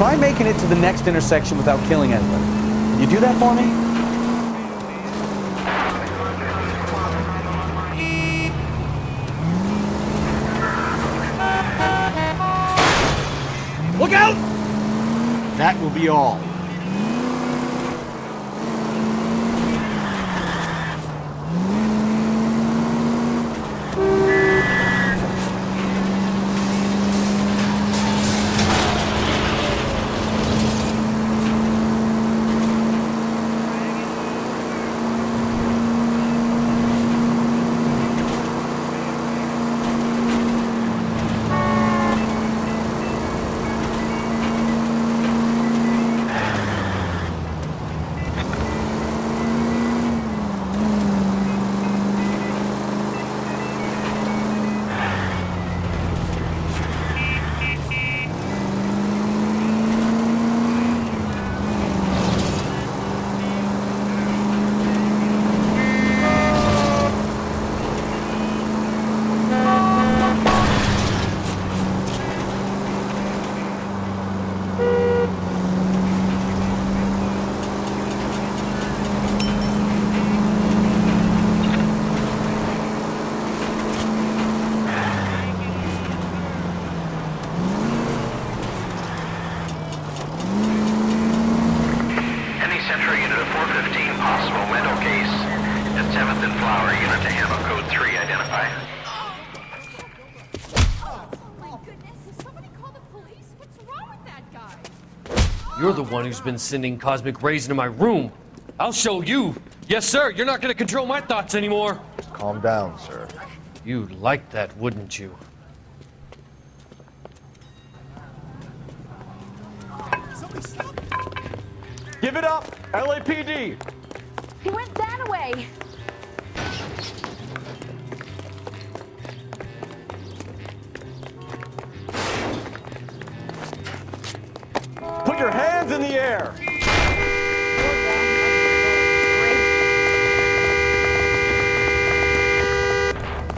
Try making it to the next intersection without killing anybody. Can you do that for me? Look out! That will be all. You're the one who's been sending cosmic rays into my room. I'll show you. Yes, sir. You're not going to control my thoughts anymore. Just calm down, sir. You'd like that, wouldn't you? Give it up, LAPD. He went that way. Put your hands in the air.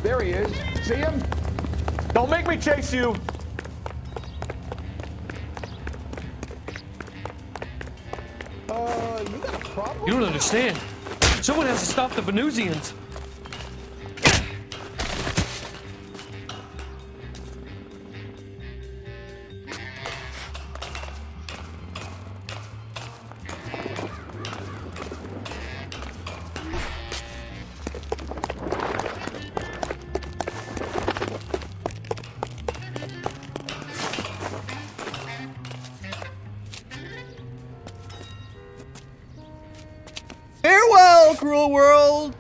There he is. See him? Don't make me chase you. You got a problem? You don't understand. Someone has to stop the Venusians. Farewell, cruel world!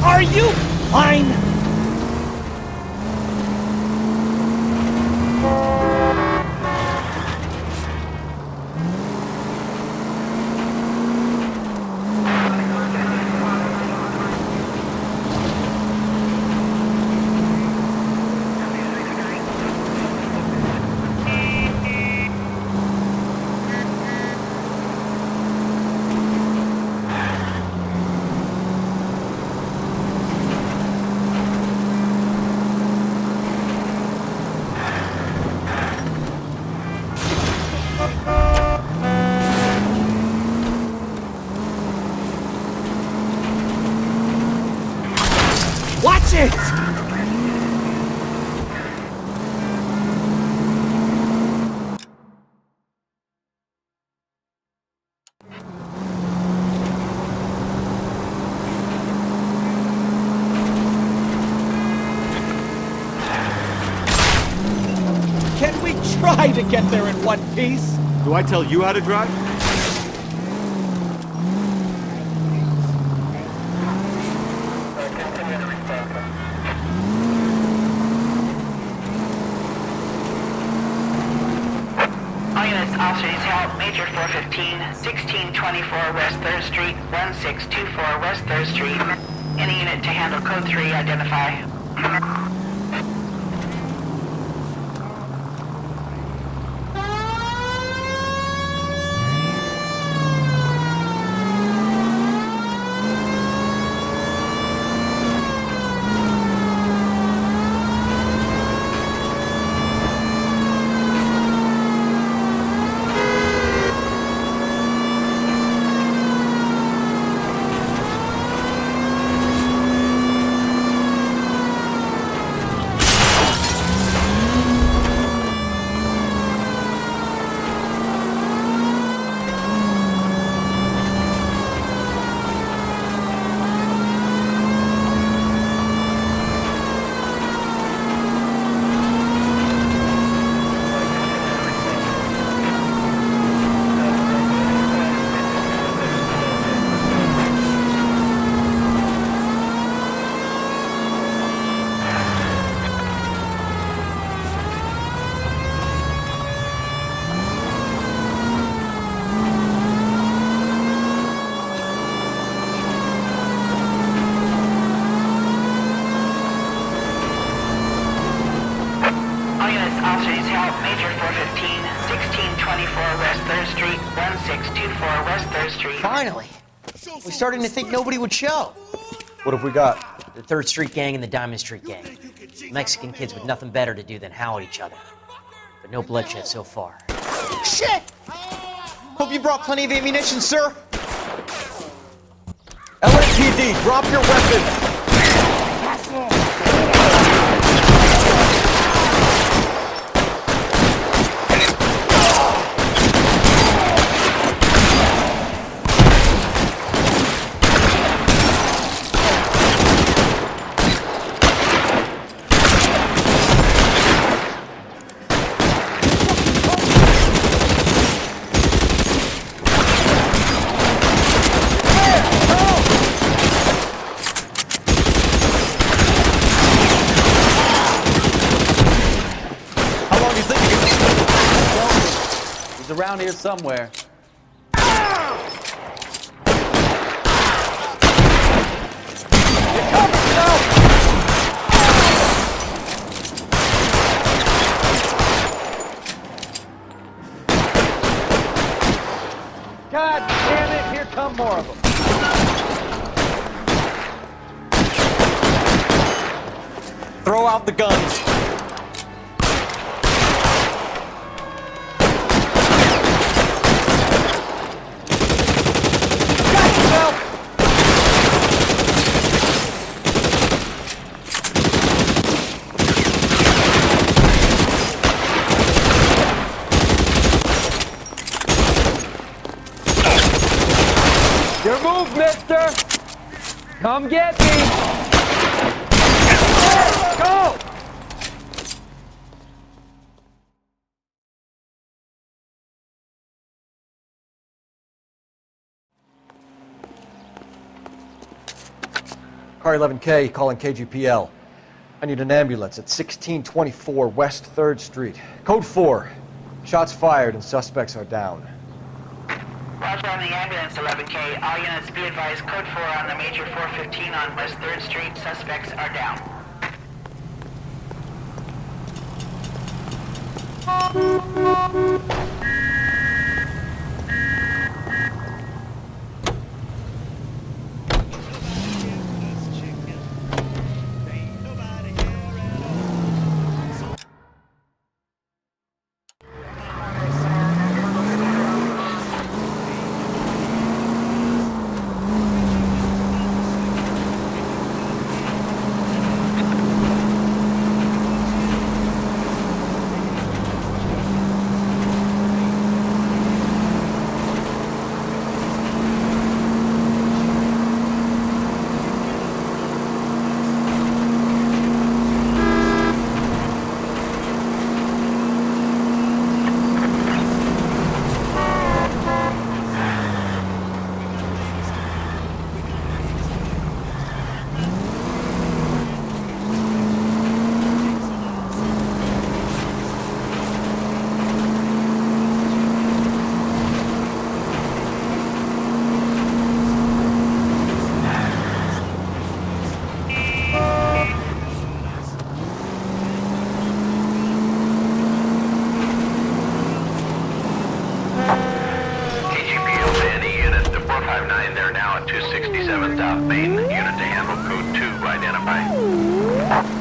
Are you fine? Watch it! Can we try to get there in one piece. Do I tell you how to drive? All units, officers help. Major 415, 1624 West 3rd Street, 1624 West 3rd Street. Any unit to handle code 3, identify. Officers help. Major 415, 1624 West 3rd Street, 1624 West 3rd Street. Finally! We're starting to think nobody would show. What have we got? The 3rd Street Gang and the Diamond Street Gang. Mexican kids with nothing better to do than howl at each other. But no bloodshed so far. Shit! Hope you brought plenty of ammunition, sir. LAPD, drop your weapon! Around here somewhere. God damn it, here come more of them. Throw out the guns. Your move, mister! Come get me! Go! Car 11K calling KGPL. I need an ambulance at 1624 West 3rd Street. Code 4. Shots fired and suspects are down. Roger on the ambulance, 11K. All units be advised, code 4 on the Major 415 on West 3rd Street. Suspects are down. 267 South Main. Unit to handle code 2, identify.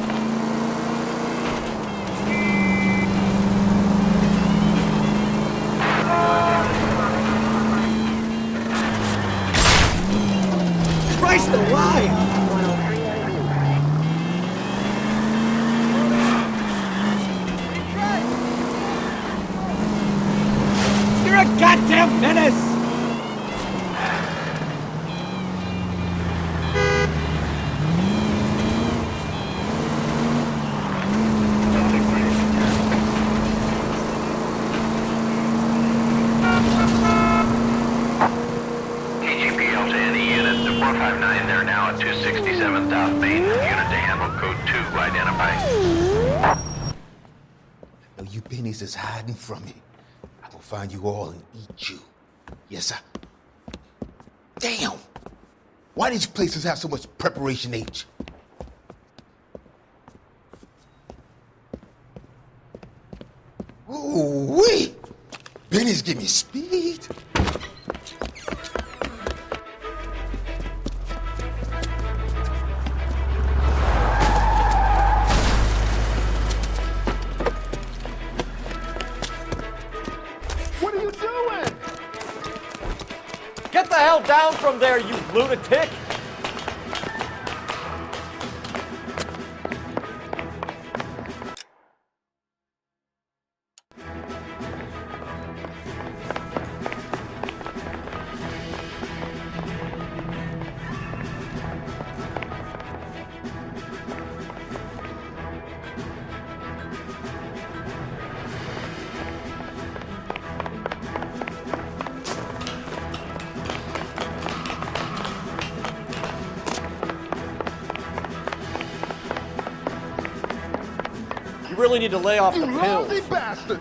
Christ alive! You're a goddamn menace! KGPL to any unit to 459. They're now at 267 South Main. Unit to handle code 2, identify. Though you pennies is hiding from me, I will find you all and eat you. Yes, sir. Damn! Why these places have so much preparation H? Ooh-wee! Benny's give me speed. What are you doing? Get the hell down from there, you lunatic! You really need to lay off the You pills. lousy bastard!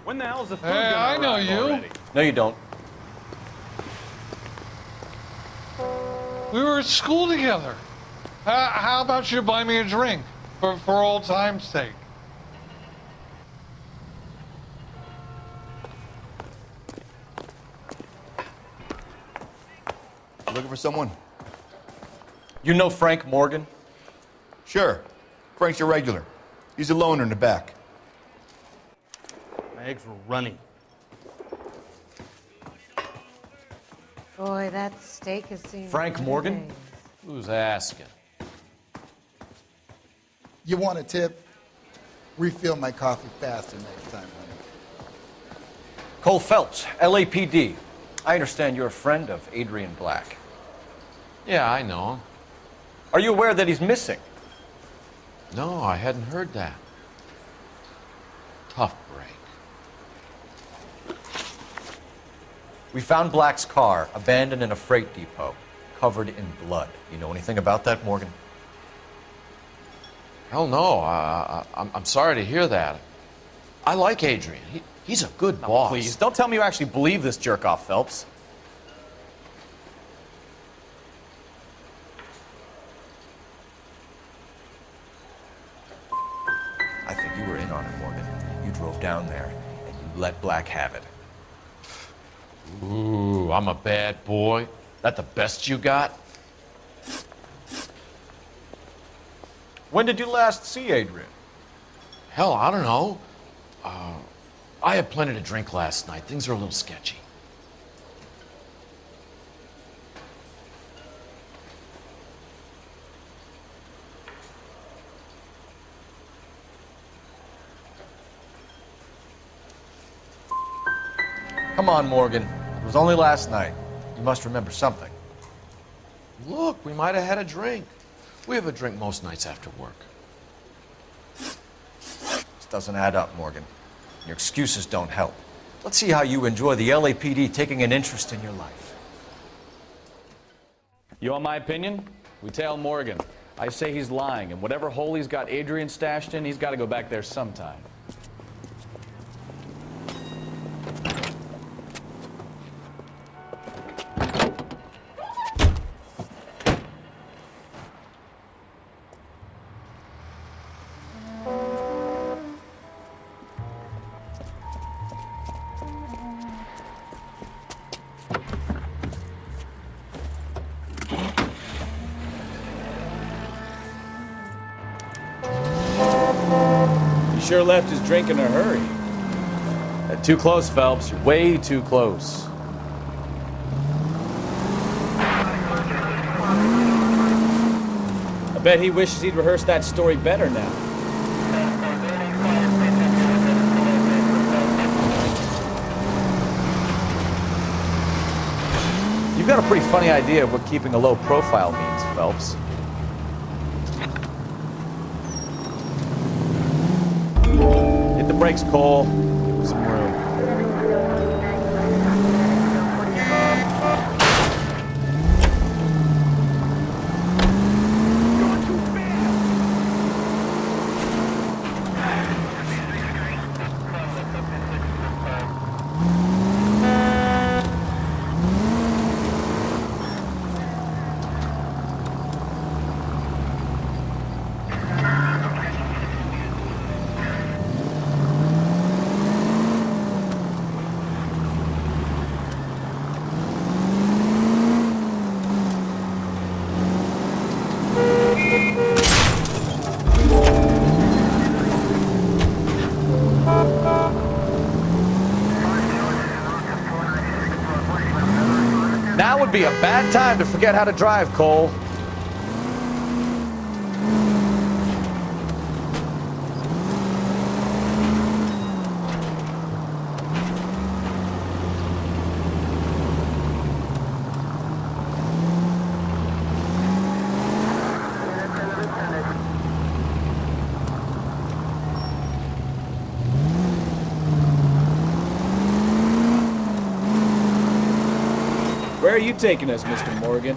When the hell's the food Hey, gonna I know arrive you. already? No, you don't. We were at school together. How about you buy me a drink for old time's sake? Looking for someone? You know Frank Morgan? Sure. Frank's a regular. He's a loner in the back. My eggs were runny. Boy, that steak has seen Frank better Morgan? days. Who's asking? You want a tip? Refill my coffee faster next time, honey. Cole Phelps, LAPD. I understand you're a friend of Adrian Black. Yeah, I know him. Are you aware that he's missing? No, I hadn't heard that. Tough break. We found Black's car abandoned in a freight depot, covered in blood. You know anything about that, Morgan? Hell no. I'm sorry to hear that. I like Adrian. He's a good boss. Please, don't tell me you actually believe this jerk-off, Phelps. I think you were in on it, Morgan. You drove down there, and you let Black have it. Ooh, I'm a bad boy. That the best you got? When did you last see Adrian? Hell, I don't know. I had plenty to drink last night. Things are a little sketchy. Come on, Morgan. It was only last night. You must remember something. Look, we might have had a drink. We have a drink most nights after work. This doesn't add up, Morgan. Your excuses don't help. Let's see how you enjoy the LAPD taking an interest in your life. You want my opinion? We tail Morgan. I say he's lying, and whatever hole he's got Adrian stashed in, he's got to go back there sometime. Sure left his drink in a hurry. Too close, Phelps. You're way too close. I bet he wishes he'd rehearsed that story better now. You've got a pretty funny idea of what keeping a low profile means, Phelps. Hit the brakes, Cole. Give him some room. Now would be a bad time to forget how to drive, Cole. Where are you taking us, Mr. Morgan?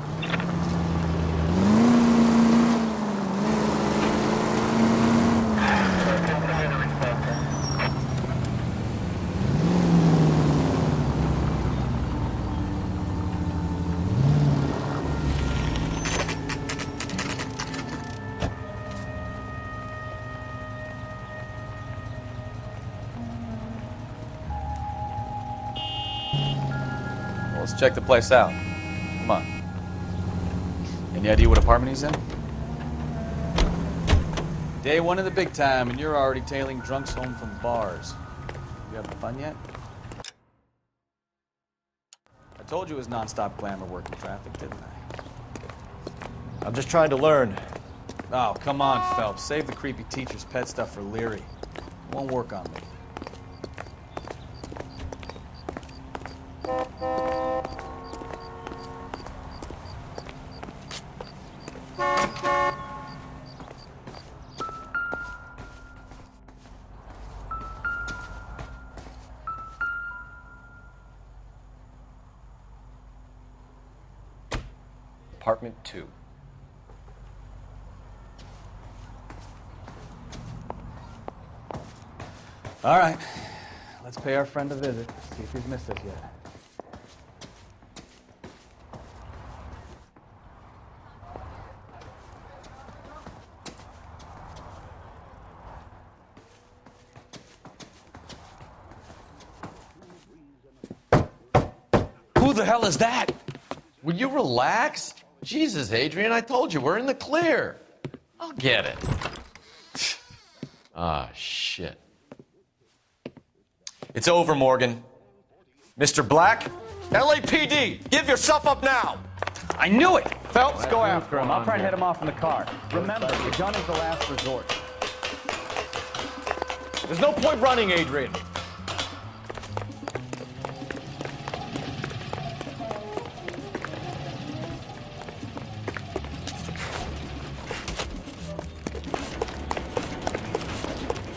Let's check the place out. Come on. Any idea what apartment he's in? Day one of the big time, and you're already tailing drunks home from bars. You having fun yet? I told you it was non-stop glamour work in traffic, didn't I? I'm just trying to learn. Oh, come on, Phelps. Save the creepy teacher's pet stuff for Leary. It won't work on me. Apartment 2. All right. Let's pay our friend a visit. See if he's missed us yet. Who the hell is that? Will you relax? Jesus, Adrian, I told you, we're in the clear. I'll get it. Ah, shit. It's over, Morgan. Mr. Black, LAPD, give yourself up now. I knew it! Phelps, go after him. I'll try and head him off in the car. Remember, the gun is the last resort. There's no point running, Adrian.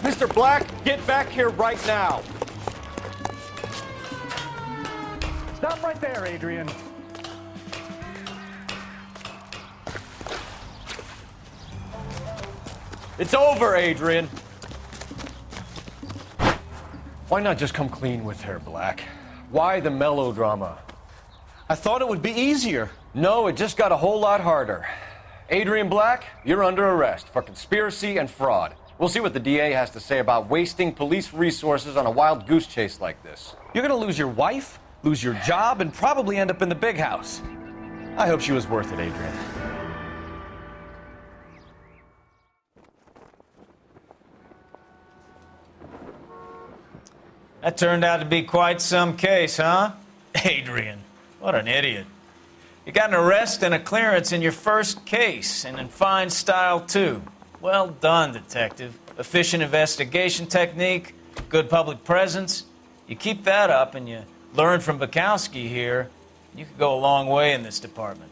Mr. Black, get back here right now. Stop right there, Adrian. It's over, Adrian. Why not just come clean with her, Black? Why the melodrama? I thought it would be easier. No, it just got a whole lot harder. Adrian Black, you're under arrest for conspiracy and fraud. We'll see what the DA has to say about wasting police resources on a wild goose chase like this. You're gonna lose your wife, lose your job, and probably end up in the big house. I hope she was worth it, Adrian. That turned out to be quite some case, huh? Adrian, what an idiot. You got an arrest and a clearance in your first case, and in fine style, too. Well done, detective. Efficient investigation technique, good public presence. You keep that up and you learn from Bukowski here, you could go a long way in this department.